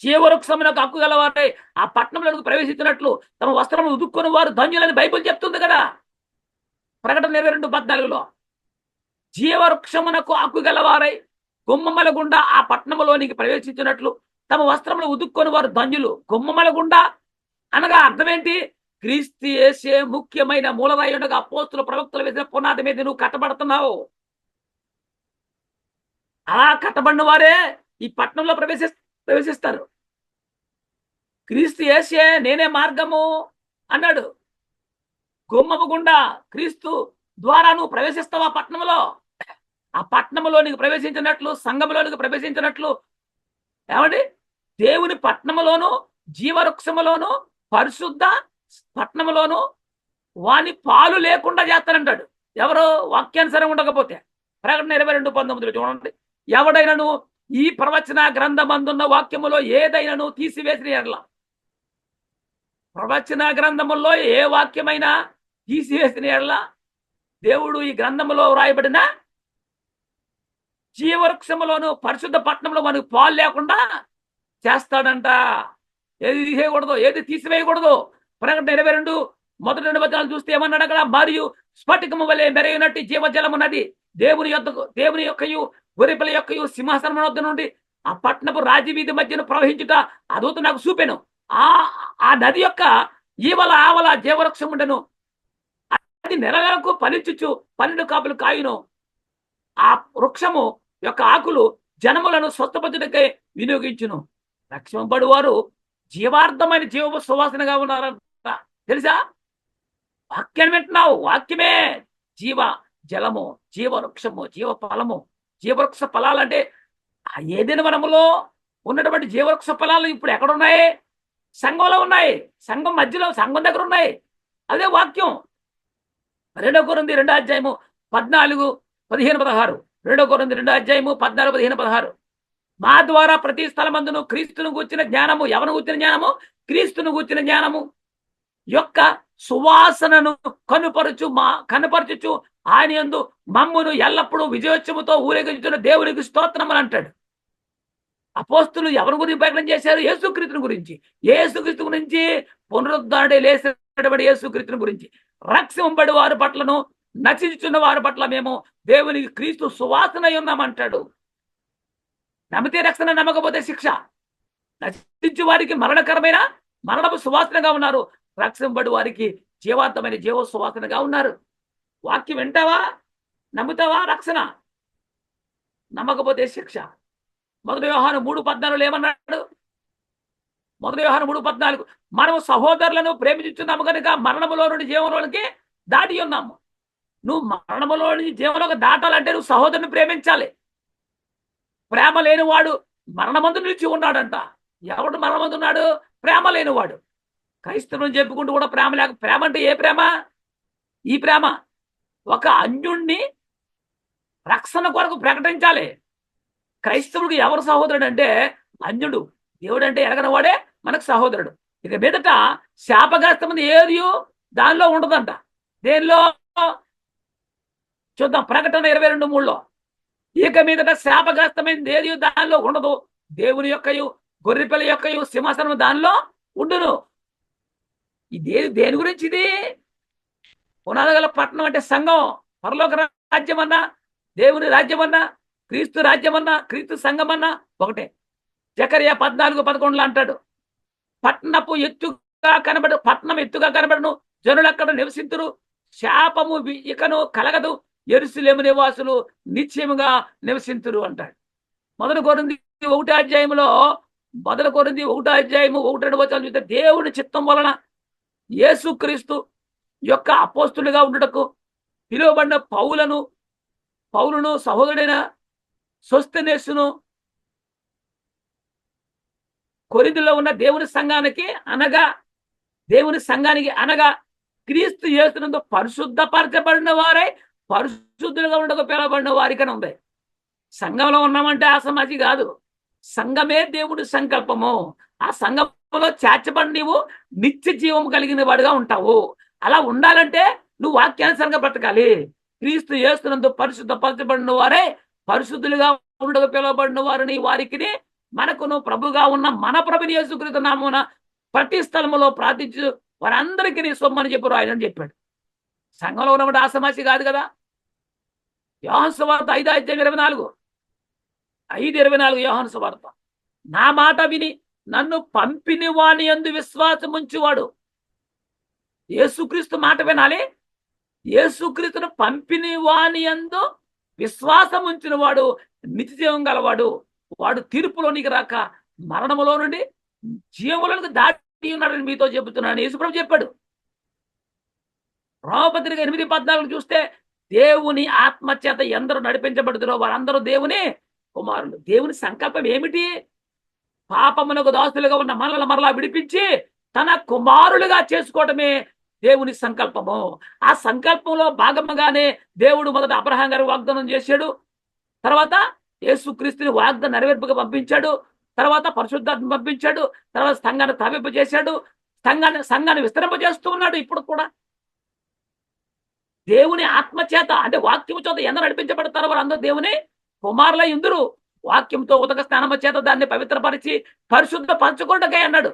జీవవృక్షమునకు హక్కు గలవారై ఆ పట్టణంలోకి ప్రవేశించినట్లు తమ వస్త్రములు ఉదుక్కుని వారు ధన్యులని బైబిల్ చెప్తుంది కదా. ప్రకటన 22:14. జీవవృక్షమునకు హక్కు గలవారై గుమ్మముల గుండా ఆ పట్టణంలోనికి ప్రవేశించినట్లు తమ వస్త్రములు ఉదుక్కొని వారు ధన్యులు. గుమ్మముల గుండా అనగా అర్థం ఏంటి? క్రీస్తు యేసే ముఖ్యమైన మూలరాయి ఉండగా అపోస్తుల ప్రవక్తలు వేసిన పునాది మీద నువ్వు కట్టబడుతున్నావు. అలా కట్టబడిన వారే ఈ పట్టణంలో ప్రవేశిస్తారు. క్రీస్తు యేసే నేనే మార్గము అన్నాడు. గుమ్మము గుండా క్రీస్తు ద్వారా నువ్వు ప్రవేశిస్తావు. ఆ పట్టణంలో, ఆ పట్టణంలోనికి ప్రవేశించినట్లు, సంఘంలోనికి ప్రవేశించినట్లు ఏమండి? దేవుని పట్టణములోను, జీవవృక్షములోను, పరిశుద్ధ పట్టణములోను వాని పాలు లేకుండా చేస్తానంటాడు. ఎవరు? వాక్యానుసారం ఉండకపోతే. ప్రకటన 22:19 చూడండి. ఎవడైనాను ఈ ప్రవచన గ్రంథమందున్న వాక్యములో ఏదైనాను తీసివేసిన ఎడల, ప్రవచన గ్రంథములో ఏ వాక్యమైనా తీసివేసిన ఎడల దేవుడు ఈ గ్రంథములో వ్రాయబడిన జీవవృక్షములోను పరిశుద్ధ పట్టణంలో మనకు పాలు లేకుండా చేస్తాడంట. ఏది తీసేయకూడదు, ఏది తీసివేయకూడదు. ప్రకటన 22 మొదటి 2 వచనాలు చూస్తే ఏమన్నాడు అక్కడ? మరియు స్ఫటికము వలె మెరైనట్టు జీవజలము నది దేవుని యొక్కయు గొర్రెపిల్ల యొక్కయు సింహాసనం వద్ద నుండి ఆ పట్టణపు రాజవీధి మధ్యను ప్రవహించుట ఆ దూత నాకు చూపెను. ఆ నది యొక్క ఈవల ఆవల జీవవృక్షం ఉండెను. అది నెలలకు ఫలించుచు 12 కాపులు కాయును. ఆ వృక్షము యొక్క ఆకులు జనములను స్వస్థపరచుటకై వినియోగించును. రక్షింపబడు వారు జీవార్థమైన జీవ సువాసనగా ఉన్నారంట. తెలుసా? వాక్యాన్ని వింటున్నావు. వాక్యమే జీవ జలము, జీవ వృక్షము, జీవ ఫలము. జీవవృక్ష ఫలాలంటే ఆ ఏదైనా వనములో ఉన్నటువంటి జీవవృక్ష ఫలాలు ఇప్పుడు ఎక్కడున్నాయి? సంఘంలో ఉన్నాయి. సంఘం మధ్యలో, సంఘం దగ్గర ఉన్నాయి. అదే వాక్యం. 2 కొరింథీ 2వ అధ్యాయము 14, 15, 16. 2 కొరింథీ 2వ అధ్యాయము 14, 15, 16. మా ద్వారా ప్రతి స్థలమందును క్రీస్తును గూర్చిన జ్ఞానము, ఎవరు గూర్చిన జ్ఞానము? క్రీస్తును గూర్చిన జ్ఞానము యొక్క సువాసనను కనుపరచుచు ఆయన యందు మమ్మును ఎల్లప్పుడూ విజయోత్సవముతో ఊరేగించున్న దేవునికి స్తోత్రమని అంటాడు. అపోస్తులు ఎవరి గురించి ప్రకటన చేశారు? యేసుక్రీస్తుని గురించి. యేసుక్రీస్తు గురించి, పునరుద్ధరణి లేచినటువంటి యేసుక్రీస్తుని గురించి. రక్షింపబడి వారి పట్లను, నశించుచున్న వారి పట్ల మేము దేవునికి క్రీస్తు సువాసన ఉన్నామంటాడు. నమ్మితే రక్షణ, నమ్మకపోతే శిక్ష. నశించు వారికి మరణకరమైన మరణపు సువాసనగా ఉన్నారు, రక్షింపబడి వారికి జీవాంతమైన జీవ సువాసనగా ఉన్నారు. వాక్యం వింటావా? నమ్ముతావా? రక్షణ. నమ్మకపోతే శిక్ష. 1 యోహాను 3:14 ఏమన్నాడు? 1 యోహాను 3:14 మనము సహోదరులను ప్రేమించుచున్నాము కనుక మరణములో నుండి జీవంలోనికి దాటి ఉన్నాము. నువ్వు మరణములో నుంచి జీవంలోకి దాటాలంటే నువ్వు సహోదరుని ప్రేమించాలి. ప్రేమ లేనివాడు మరణమందు నిలిచి ఉన్నాడంట. ఎవడు మరణమందు ఉన్నాడు? ప్రేమ లేనివాడు. క్రైస్తవుని చెప్పుకుంటూ కూడా ప్రేమ అంటే ఏ ప్రేమ? ఈ ప్రేమ ఒక అన్యుణ్ణి రక్షణ కొరకు ప్రకటించాలి. క్రైస్తవుడికి ఎవరు సహోదరుడు అంటే అన్యుడు. దేవుడు అంటే ఎరగని వాడే మనకు సహోదరుడు. ఇక మీదట శాపగ్రస్తమైంది ఏది దానిలో ఉండదంట. దేనిలో చూద్దాం, ప్రకటన 22:3లో. ఇక మీదట శాపగ్రస్తమైంది ఏది దానిలో ఉండదు. దేవుని యొక్కయు గొర్రెపిల్ల యొక్కయు సింహాసనం దానిలో ఉండును. దేని గురించి ఇది? పునాదగల పట్టణం అంటే సంఘం. పరలోక రాజ్యం అన్నా, దేవుని రాజ్యం అన్నా, క్రీస్తు రాజ్యం అన్నా, క్రీస్తు సంఘం అన్నా ఒకటే. జకర్యా 14:11 అంటాడు, పట్టణం ఎత్తుగా కనబడను, జనులు అక్కడ నివసింతురు, శాపము ఇకను కలగదు, యెరూషలేము నివాసులు నిశ్చయముగా నివసింతురు అంటాడు. 1 కొరింథీ 1 అధ్యాయంలో 1 కొరింథీ 1 అధ్యాయము 1-2 వచనాలు చూస్తే దేవుని చిత్తం వలన యేసుక్రీస్తు యొక్క అపోస్తులుగా ఉండుటకు పిలువబడిన పౌలును సహోదరుడైన సోస్తెనేసును కొరింథీలో ఉన్న దేవుని సంఘానికి అనగా క్రీస్తు యేసునందు పరిశుద్ధపరచబడిన వారై పరిశుద్ధులుగా ఉండక పిలవబడిన వారికనే ఉంది. సంఘంలో ఉన్నామంటే ఆసమాసి కాదు. సంఘమే దేవుడి సంకల్పము. ఆ సంఘంలో చేర్చబడి నీవు నిత్య జీవం కలిగిన వాడుగా ఉంటావు. అలా ఉండాలంటే నువ్వు వాక్యానుసారంగా బ్రతకాలి. క్రీస్తు యేసునందు పరిశుద్ధపరచబడిన వారే పరిశుద్ధులుగా ఉండక పిలువబడిన వారిని వారికి మనకును ప్రభుగా ఉన్న మన ప్రభుని యేసుక్రీస్తు నామమున ప్రతి స్థలములో ప్రార్థించు వారందరికీ నీ సొమ్మని చెప్పారు ఆయన అని చెప్పాడు. సంఘంలో ఉన్నప్పుడు ఆసమాసి కాదు కదా. యోహాను సువార్త 5:24 యోహాను సువార్త, నా మాట విని నన్ను పంపిన వాని యందు విశ్వాసం ఉంచువాడు. యేసుక్రీస్తు మాట వినాలి. యేసుక్రీస్తును పంపిన వాని యందు విశ్వాసం ఉంచిన వాడు నిత్యజీవం గలవాడు. వాడు తీర్పులోనికి రాక మరణములో నుండి జీవములోనికి దాటి ఉన్నాడని మీతో చెబుతున్నాను యేసుప్రభు చెప్పాడు. రోమపత్రిక 8:14 చూస్తే దేవుని ఆత్మచేత ఎందరూ నడిపించబడుతున్నారో వారందరూ దేవుని కుమారులు. దేవుని సంకల్పం ఏమిటి? పాపమునకు దాసులుగా ఉన్న మనల్ని మరలా విడిపించి తన కుమారులుగా చేసుకోవటమే దేవుని సంకల్పము. ఆ సంకల్పంలో భాగముగానే దేవుడు మొదట అబ్రహాం గారికి వాగ్దానం చేశాడు. తర్వాత యేసుక్రీస్తుని వాగ్దానం నెరవేర్పుగా పంపించాడు. తర్వాత పరిశుద్ధాత్మ పంపించాడు. తర్వాత సంఘాన్ని తవ్వింప చేశాడు. సంఘాన్ని విస్తరింపజేస్తూ ఉన్నాడు. ఇప్పుడు కూడా దేవుని ఆత్మచేత అంటే వాక్యము చేత ఎంత నడిపించబడతారో వారందరూ దేవుని కుమారులై ఉందురు. వాక్యంతో ఉదక స్నానము చేత దాన్ని పవిత్రపరిచి పరిశుద్ధ పంచుకోవటకై అన్నాడు.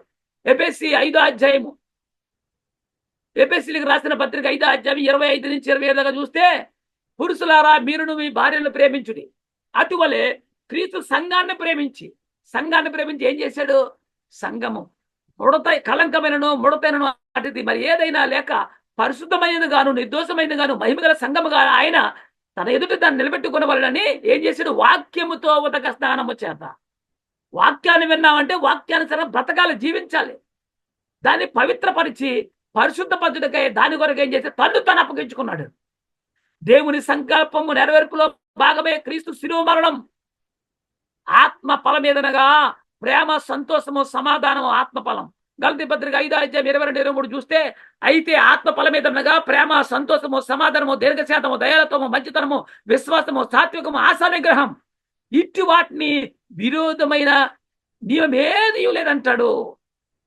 ఎఫెసీయులకు రాసిన పత్రిక 5 అధ్యాయం 25-27 చూస్తే, పురుషులారా మీరును మీ భార్యను ప్రేమించుడి, అటువలే క్రీస్తు సంఘాన్ని ప్రేమించి ఏం చేశాడు? సంఘము కళంకమైనను ముడతైనను అటుది మరి ఏదైనా లేక పరిశుద్ధమైనది గాను నిర్దోషమైనది గాను మహిమగల సంఘముగా ఆయన తన ఎదుట దాన్ని నిలబెట్టుకునవలనని ఏం చేశాడు? వాక్యముతో ఉదక స్నానము చేత. వాక్యాన్ని విన్నామంటే వాక్యానుసారం బ్రతకాలి, జీవించాలి. దాన్ని పవిత్రపరిచి పరిశుద్ధపరచుటకై దాని కొరకు ఏం చేస్తే తను అప్పగించుకున్నాడు. దేవుని సంకల్పము నెరవేర్పులో భాగమే క్రీస్తు శిలువ మరణం. ఆత్మ ఫలం ఏదనగా ప్రేమ, సంతోషము, సమాధానము ఆత్మఫలం. గలతీ పత్రిక 5 అధ్యాయం 22-23 చూస్తే, అయితే ఆత్మ ఫలం ఏదనగా ప్రేమ, సంతోషము, సమాధానము, దీర్ఘశాంతము, దయాలత్వము, మంచితనము, విశ్వాసము, సాత్వికము, ఆశా నిగ్రహం. ఇట్టి వాటిని విరోధమైన నియమం ఏది లేదంటాడు.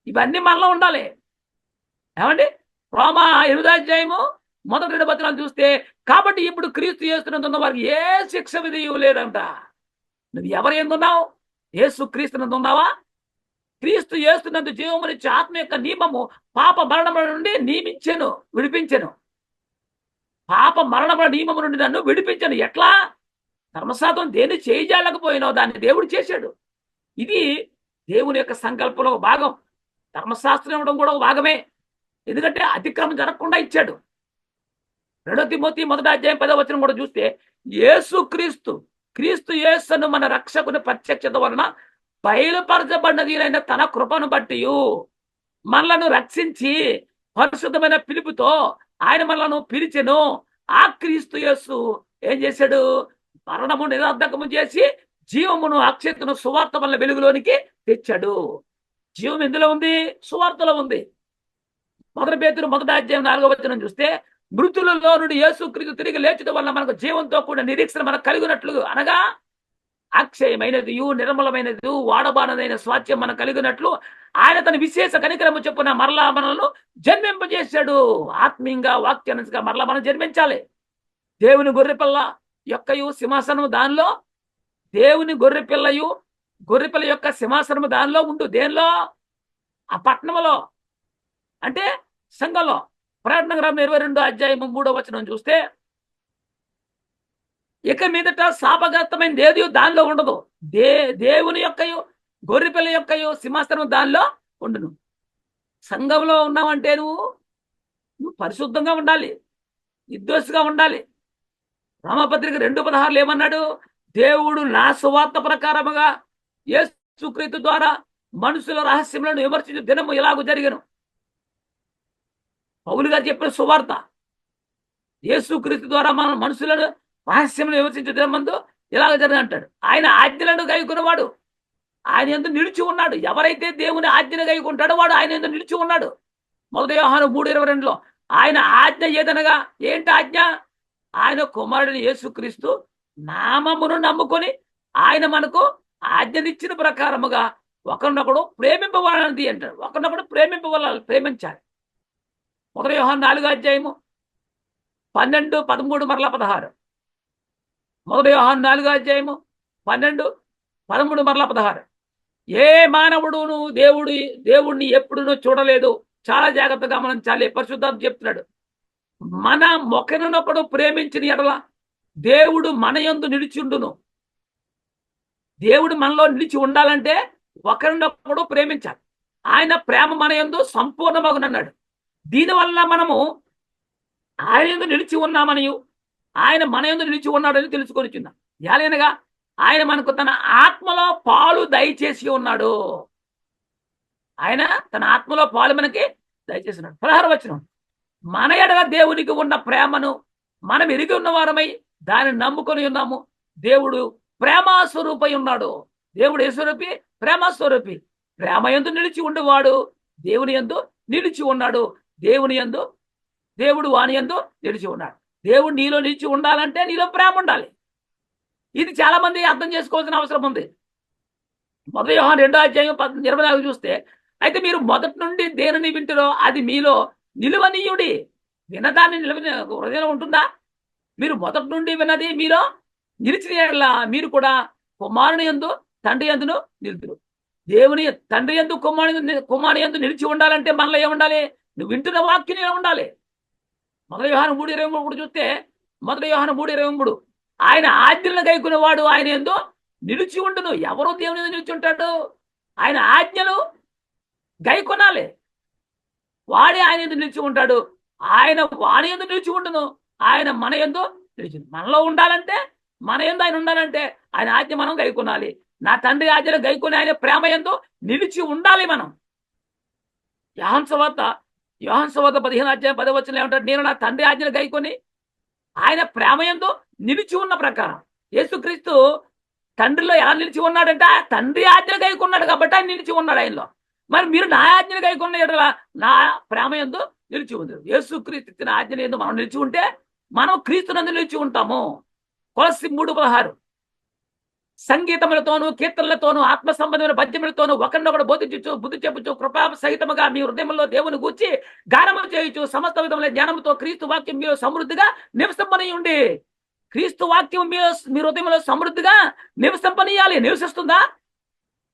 ఇవన్నీ మనలో ఉండాలి. ఏమండి? రోమా 8వ అధ్యాయము మొదటి 2 వచనాలు చూస్తే, కాబట్టి ఇప్పుడు క్రీస్తు యేసునందున్న వారికి ఏ శిక్ష విధియు లేదంట. నువ్వు ఎవరు ఎందున్నావు? యేసు క్రీస్తునందు ఉన్నావా? క్రీస్తు యేసునందు జీవమునిచ్చే ఆత్మ యొక్క నియమము పాప మరణముల నుండి నియమించెను, విడిపించెను. పాప మరణముల నియమము నుండి నన్ను విడిపించను. ఎట్లా? ధర్మశాస్త్రం దేన్ని చేయజాలకపోయినావు, దాన్ని దేవుడు చేశాడు. ఇది దేవుని యొక్క సంకల్పంలో భాగం. ధర్మశాస్త్రం ఇవ్వడం కూడా ఒక భాగమే. ఎందుకంటే అతిక్రమం జరగకుండా ఇచ్చాడు. 2 తిమోతి 1వ అధ్యాయం 10వ వచనం కూడా చూస్తే, యేసు క్రీస్తు యేసును మన రక్షకుని ప్రత్యక్షత వలన బయలుపరచబడినది తన కృపను బట్టి మనలను రక్షించి పరిశుద్ధమైన పిలుపుతో ఆయన మనలను పిలిచెను. ఆ క్రీస్తు యేసు ఏం చేశాడు? మరణము నిరర్ధకము చేసి జీవమును అక్షయతను సువార్త వల్ల వెలుగులోనికి తెచ్చాడు. జీవం ఎందులో ఉంది? సువార్తలో ఉంది. 1 పేతురు 1వ అధ్యాయం 4వ వచనం చూస్తే, మృతులలో నుండి యేసుక్రీస్తు తిరిగి లేచడం వల్ల మనకు జీవంతో కూడిన నిరీక్షణ మనకు కలిగినట్లు, అనగా అక్షయమైనది నిర్మలమైనది వాడబానదైన స్వాస్థ్యం మనకు కలిగినట్లు ఆయన తన విశేష కనికరము చొప్పున మరలా మనల్ని జన్మింపజేశాడు. ఆత్మీయంగా వాక్యానుగా మరలా మనం జన్మించాలి. దేవుని గొర్రెపిల్ల యొక్కయు సింహాసనము దానిలో, దేవుని గొర్రెపిల్ల యొక్క సింహాసనము దానిలో ఉండు. దేనిలో? ఆ పట్టణంలో, అంటే సంఘంలో. ప్రకటన గ్రంథం 22వ అధ్యాయం 3వ వచనం చూస్తే, ఇక మీదట శాపగ్రస్తమైనది ఏది దానిలో ఉండదు. దేవుని యొక్కయు గొర్రెపిల్ల యొక్కయు సింహాసనం దానిలో ఉండును. సంఘంలో ఉన్నావంటే నువ్వు పరిశుద్ధంగా ఉండాలి, నిర్దోషిగా ఉండాలి. రామపత్రిక 2:16 ఏమన్నాడు? దేవుడు నా సువార్త ప్రకారముగా యేసుక్రీస్తు ద్వారా మనుషుల రహస్యములను విమర్శించే దినము ఇలాగూ జరిగను. పౌలు గారు చెప్పిన సువార్త, యేసుక్రీస్తు ద్వారా మన మనుషులను రహస్యములను విమర్శించే దినమందు ఇలాగ జరిగిన అంటాడు. ఆయన ఆజ్ఞలను గైకొన్నవాడు ఆయన యందు నిలిచి ఉన్నాడు. ఎవరైతే దేవుని ఆజ్ఞను గైకుంటాడో వాడు ఆయన యందు నిలిచి ఉన్నాడు. 1 యోహాను 3:22లో ఆయన ఆజ్ఞ ఏదనగా, ఏంటి ఆజ్ఞ? ఆయన కుమారుడిని యేసుక్రీస్తు నామమును నమ్ముకొని ఆయన మనకు ఆజ్ఞనిచ్చిన ప్రకారముగా ఒకరినొకడు ప్రేమింపవాలన్నది అంటాడు. ఒకరినొకడు ప్రేమించాలి. 1 యోహాను 4వ అధ్యాయము 12, 13 మరలా 16. 1 యోహాను 4వ అధ్యాయము 12, 13 మరలా 16. ఏ మానవుడును దేవుడిని ఎప్పుడునూ చూడలేదు. చాలా జాగ్రత్తగా గమనించాలి. పరిశుద్ధాత్మ చెప్తున్నాడు, మన ఒకరినొకడు ప్రేమించిన ఎడల దేవుడు మన యందు నిలిచిండును. దేవుడు మనలో నిలిచి ఉండాలంటే ఒకరినొకడు ప్రేమించాలి. ఆయన ప్రేమ మన యందు సంపూర్ణమగునన్నాడు. దీనివల్ల మనము ఆయన యందు నిలిచి ఉన్నామని, ఆయన మన యందు నిలిచి ఉన్నాడని తెలుసుకొనిచున్నాం. ఎలాగనగా ఆయన మనకు తన ఆత్మలో పాలు దయచేసి ఉన్నాడు. ఆయన తన ఆత్మలో పాలు మనకి దయచేసి ఉన్నాడు. 16వ వచనం, మన ఎడల దేవునికి ఉన్న ప్రేమను మనం ఎరిగి ఉన్నవారమై దానిని నమ్ముకొని ఉన్నాము. దేవుడు ప్రేమస్వరూపై ఉన్నాడు. దేవుడు ఏ స్వరూపి? ప్రేమస్వరూపి. ప్రేమ యందు నిలిచి ఉండేవాడు దేవుని యందు నిలిచి ఉన్నాడు. దేవుడు వాని యందు నిలిచి ఉన్నాడు. దేవుడు నీలో నిలిచి ఉండాలంటే నీలో ప్రేమ ఉండాలి. ఇది చాలా మంది అర్థం చేసుకోవాల్సిన అవసరం ఉంది. 1 యోహాను 2వ అధ్యాయం 24 చూస్తే, అయితే మీరు మొదటి నుండి దేనిని వింటారో అది మీలో నిలువనీయుడి. వినదాన్ని హృదయంలో ఉంటుందా? మీరు మొదటి నుండి విన్నది మీలో నిలిచిన మీరు కూడా కుమారుని యందు తండ్రి యందును నిలుతురు. దేవుని తండ్రి యందు కుమారుని యందు నిలిచి ఉండాలంటే మనలో ఏముండాలి? నువ్వు వింటున్న వాక్యం ఉండాలి. 1 యోహాను 3:23 చూస్తే, 1 యోహాను 3:23, ఆయన ఆజ్ఞలను గైకొనేవాడు ఆయన యందు నిలిచి ఉండును. ఎవరు దేవుని యందు నిలిచి ఉంటాడు? ఆయన ఆజ్ఞలు గైకొనాలి. వాడే ఆయన యందు నిలిచి ఉంటాడు. ఆయన వాని యందు నిలిచి ఉండును. ఆయన మన యందు నిలిచి, మనలో ఉండాలంటే, మన యందు ఆయన ఉండాలంటే ఆయన ఆజ్ఞ మనం గైకొనాలి. నా తండ్రి ఆజ్ఞలు గైకొని ఆయన ప్రేమ యందు నిలిచి ఉండాలి మనం. యోహాను సువార్త 15వ అధ్యాయం 10వ వచనం ఏమంటాడు? నేను నా తండ్రి ఆజ్ఞలు గైకొని ఆయన ప్రేమ యందు నిలిచి ఉన్న ప్రకారం. యేసుక్రీస్తు తండ్రిలో ఎలా నిలిచి ఉన్నాడంటే తండ్రి ఆజ్ఞలు గైకున్నాడు కాబట్టి ఆయన నిలిచి ఉన్నాడు ఆయనలో. మరి మీరు నా ఆజ్ఞలు గైకున్న ఎడల నా ప్రేమ యందు నిలిచి ఉంది. యేసుక్రీస్తు ఇచ్చిన ఆజ్ఞల యందు మనం నిలిచి ఉంటే మనం క్రీస్తునందు నిలిచి ఉంటాము. కొలస్సీ 3:16, సంగీతములతోనూ కీర్తనలతోనూ ఆత్మ సంబంధమైన పద్యములతోనూ ఒకరినొకడు బోధించుచు బుద్ధి చెప్పుచు కృపా సహితముగా మీ హృదయంలో దేవుని గూర్చి గానము చేయుచు సమస్త విధముల జ్ఞానంతో క్రీస్తు వాక్యం మీలో సమృద్ధిగా నివసింపనీయుండి. క్రీస్తు వాక్యం మీ హృదయంలో సమృద్ధిగా నివసింపనీయాలి. నివసిస్తుందా?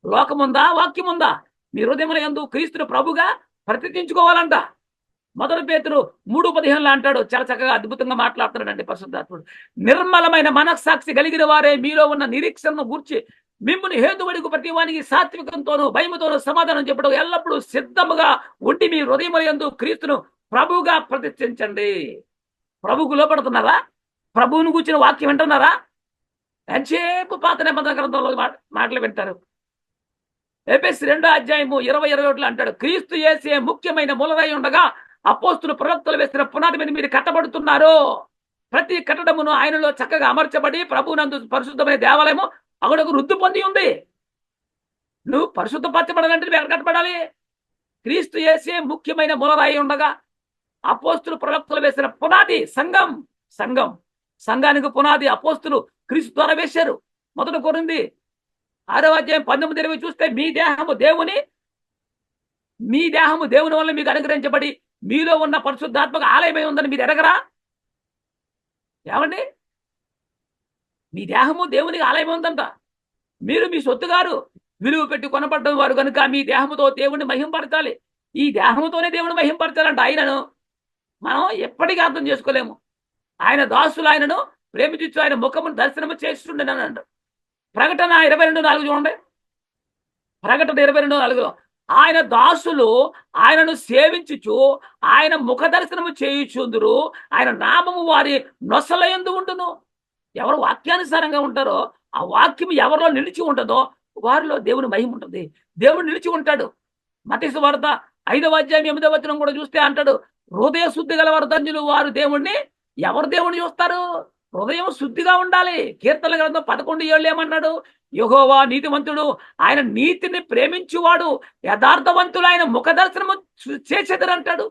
లోకముందా? వాక్యం ఉందా? మీ హృదయంలో యందు క్రీస్తును ప్రభుగా ప్రతిష్ఠించుకోవాలంట. మొదటి పేతురు 3:15 అంటాడు. చాలా చక్కగా అద్భుతంగా మాట్లాడుతున్నాడండి పరిశుద్ధాత్ముడు. నిర్మలమైన మనస్సాక్షి కలిగిన వారే మీలో ఉన్న నిరీక్షణను గూర్చి మిమ్మల్ని హేతువడికి ప్రతి వానికి సాత్వికంతోనూ భయముతోనూ సమాధానం చెప్పడం ఎల్లప్పుడూ సిద్ధముగా ఉండి మీ హృదయముల యందు క్రీస్తును ప్రభువుగా ప్రతిష్ఠించండి. ప్రభువుకు లోపడుతున్నారా? ప్రభువును కూర్చిన వాక్యం వింటున్నారా? ఎంతసేపు పాత నిబంధన గ్రంథంలో మాటలు వింటారు. ఎఫెసీ 2:20-21 అంటాడు, క్రీస్తు యేసే ముఖ్యమైన మూలరాయి ఉండగా అపోస్తులు ప్రవక్తలు వేసిన పునాది మీద మీరు కట్టబడుతున్నారు. ప్రతి కట్టడమును ఆయనలో చక్కగా అమర్చబడి ప్రభువునందు పరిశుద్ధమైన దేవాలయము అగుడకు వృద్ధి పొంది ఉంది. నువ్వు పరిశుద్ధపరచబడాలంటే నువ్వు ఎక్కడ కట్టబడాలి? క్రీస్తు యేసే ముఖ్యమైన మూలరాయి ఉండగా అపోస్తులు ప్రవక్తలు వేసిన పునాది సంఘం. సంఘానికి పునాది అపోస్తులు క్రీస్తు ద్వారా వేశారు. మొదట కొరింథీ 6:19-20 చూస్తే మీ దేహము దేవుని వల్ల మీకు అనుగ్రహించబడి మీలో ఉన్న పరిశుద్ధాత్మక ఆలయమై ఉందని మీరు ఎరగరా? ఏమండి? మీ దేహము దేవునికి ఆలయమై ఉందంట. మీరు మీ సొత్తుగారు, విలువ పెట్టి కొనబడ్డం వారు కనుక మీ దేహముతో దేవుణ్ణి మహింపరచాలి. ఈ దేహముతోనే దేవుని మహింపరచాలంట. ఆయనను మనం ఎప్పటికీ అర్థం చేసుకోలేము. ఆయన దాసులు ఆయనను ప్రేమించు ఆయన ముఖమును దర్శనము చేస్తుండేనంట. ప్రకటన 22:4 చూడండి. ప్రకటన 22:4 ఆయన దాసులు ఆయనను సేవించుచు ఆయన ముఖ దర్శనము చేయుచుందురు. ఆయన నామము వారి నొసలయందు ఉండును. ఎవరు వాక్యానుసారంగా ఉంటారో, ఆ వాక్యం ఎవరిలో నిలిచి ఉంటుందో వారిలో దేవుని మహిమ ఉంటుంది. దేవుడు నిలిచి ఉంటాడు. మత్తయి సువార్త 5:8 కూడా చూస్తే అంటాడు, హృదయ శుద్ధి గలవారు ధన్యులు, వారు దేవుణ్ణి ఎవరు దేవుణ్ణి చూస్తారు? హృదయం శుద్ధిగా ఉండాలి. కీర్తన గ్రంథం 11:7 ఏమన్నాడు? యెహోవా నీతిమంతుడు, ఆయన నీతిని ప్రేమించువాడు, యథార్థవంతులు ఆయన ముఖ దర్శనము చేసేదరంటాడు.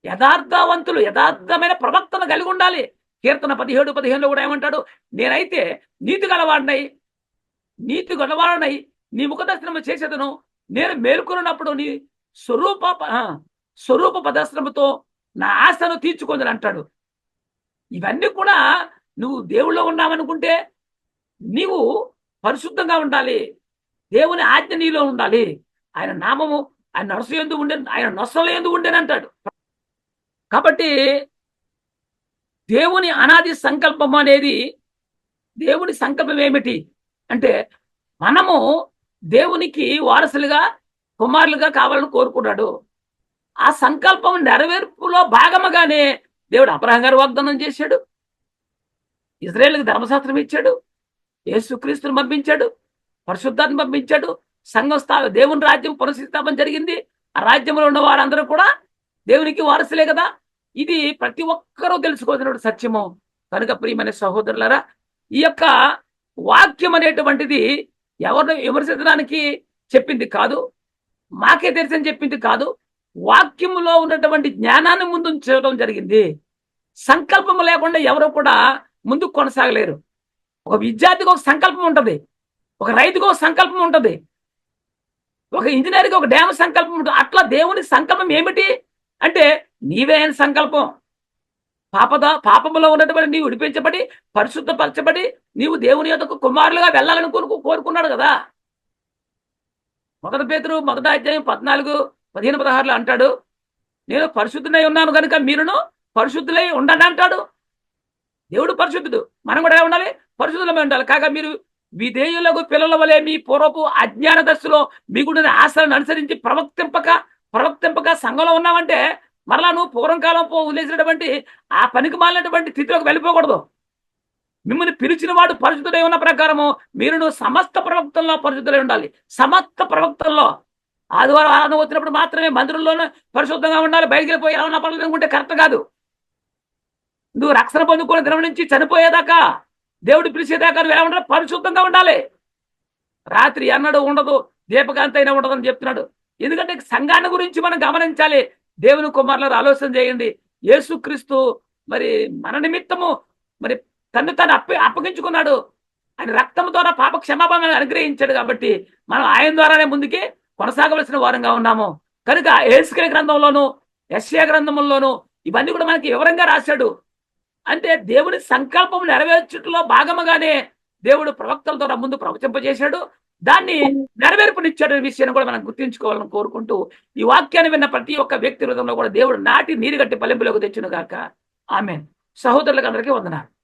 యథార్థవంతులు యథార్థమైన ప్రవక్తను కలిగి ఉండాలి. కీర్తన 17:15 కూడా ఏమంటాడు? నేనైతే నీతి గలవాడినై నీ ముఖ దర్శనము చేసేదను, నేను మేల్కొన్నప్పుడు నీ స్వరూప ప్రదర్శనముతో నా ఆశను తీర్చుకుందని అంటాడు. ఇవన్నీ కూడా నువ్వు దేవుళ్ళో ఉన్నావనుకుంటే నీవు పరిశుద్ధంగా ఉండాలి. దేవుని ఆజ్ఞ నీలో ఉండాలి. ఆయన నామము ఆయన నరసయందు ఉండే, ఆయన నొసలయందు ఉండేనంటాడు. కాబట్టి దేవుని అనాది సంకల్పం అనేది, దేవుని సంకల్పం ఏమిటి అంటే మనము దేవునికి వారసులుగా కుమారులుగా కావాలని కోరుకున్నాడు. ఆ సంకల్పం నెరవేర్పులో భాగముగానే దేవుడు అబ్రహాం గారు వాగ్దానం చేశాడు. ఇజ్రాయేలుకి ధర్మశాస్త్రం ఇచ్చాడు. యేసుక్రీస్తుని పంపించాడు. పరిశుద్ధాత్మ పంపించాడు. సంఘం దేవుని రాజ్యం పునఃస్థాపన జరిగింది. ఆ రాజ్యంలో ఉన్న వారందరూ కూడా దేవునికి వారసులే కదా. ఇది ప్రతి ఒక్కరూ తెలుసుకోవాల్సిన సత్యము. కనుక ప్రియమైన సహోదరులారా, ఈ యొక్క వాక్యం అనేటువంటిది ఎవరిని విమర్శించడానికి చెప్పింది కాదు, మాకే తెలిసని చెప్పింది కాదు. వాక్యములో ఉన్నటువంటి జ్ఞానాన్ని ముందు చేయడం జరిగింది. సంకల్పం లేకుండా ఎవరు కూడా ముందుకు కొనసాగలేరు. ఒక విద్యార్థికి ఒక సంకల్పం ఉంటుంది, ఒక రైతుకు ఒక సంకల్పం ఉంటుంది, ఒక ఇంజనీర్కి ఒక డ్యామ్ సంకల్పం ఉంటుంది. అట్లా దేవుని సంకల్పం ఏమిటి అంటే నీవే ఆయన సంకల్పం. పాపములో ఉన్నటువంటి నీవు విడిపించబడి పరిశుద్ధపరచబడి నీవు దేవుని యొక్క కుమారులుగా వెళ్ళాలని కోరుకున్నాడు కదా. మొదటి పేతురు 1:14-15-16 అంటాడు, నేను పరిశుద్ధునై ఉన్నాను కనుక మీరును పరిశుద్ధులై ఉండండి అంటాడు. దేవుడు పరిశుద్ధుడు, మనం కూడా ఉండాలి, పరిశుద్ధులమై ఉండాలి. కాగా మీరు విధేయులకు పిల్లల వలె మీ పూర్వపు అజ్ఞాన దశలో మీకున్న ఆశలను అనుసరించి ప్రవర్తింపక సంఘంలో ఉన్నామంటే మరలా నువ్వు పూర్వకాలం వదిలేసినటువంటి ఆ పనికి మాలినటువంటి స్థితిలోకి వెళ్ళిపోకూడదు. మిమ్మల్ని పిలిచిన వాడు పరిశుద్ధుడై ఉన్న ప్రకారము మీరును సమస్త ప్రవక్తల్లో పరిశుద్ధులై ఉండాలి. సమస్త ప్రవక్తల్లో ఆదివారం ఆరాధన వచ్చినప్పుడు మాత్రమే మందిరంలోనే పరిశుద్ధంగా ఉండాలి. బయటికి వెళ్ళిపోయి ఎలా పనులు అనుకుంటే కరెక్ట్ కాదు. నువ్వు రక్షణ పొందుకున్న దినం నుంచి చనిపోయేదాకా, దేవుడు పిలిచేదాకా నువ్వు ఎలా ఉండాలి? పరిశుద్ధంగా ఉండాలి. రాత్రి అన్నడు ఉండదు, దీపకాంతి అయినా ఉండదని చెప్తున్నాడు. ఎందుకంటే సంఘాన్ని గురించి మనం గమనించాలి. దేవుని కుమారులను ఆలోచన చేయండి. యేసుక్రీస్తు మరి మన నిమిత్తము మరి తను అప్పగించుకున్నాడు. ఆయన రక్తం ద్వారా పాప క్షమాపణ అనుగ్రహించాడు కాబట్టి మనం ఆయన ద్వారానే ముందుకి కొనసాగవలసిన వారంగా ఉన్నాము. కనుక యేసుకేలు గ్రంథంలోను యెషయా గ్రంథంలోను ఇవన్నీ కూడా మనకి వివరంగా రాశాడు. అంటే దేవుని సంకల్పం నెరవేర్చడంలో భాగముగానే దేవుడు ప్రవక్తల ద్వారా ముందు ప్రవచింపజేశాడు, దాన్ని నెరవేర్పునిచ్చాడు విషయాన్ని కూడా మనం గుర్తించుకోవాలని కోరుకుంటూ, ఈ వాక్యాన్ని విన్న ప్రతి ఒక్క వ్యక్తి హృదయంలో కూడా దేవుడు నాటి నీరు గట్టి ఫలింపులోకి తెచ్చును గాక. ఆమేన్. సహోదరులకు అందరికీ వందనాలు.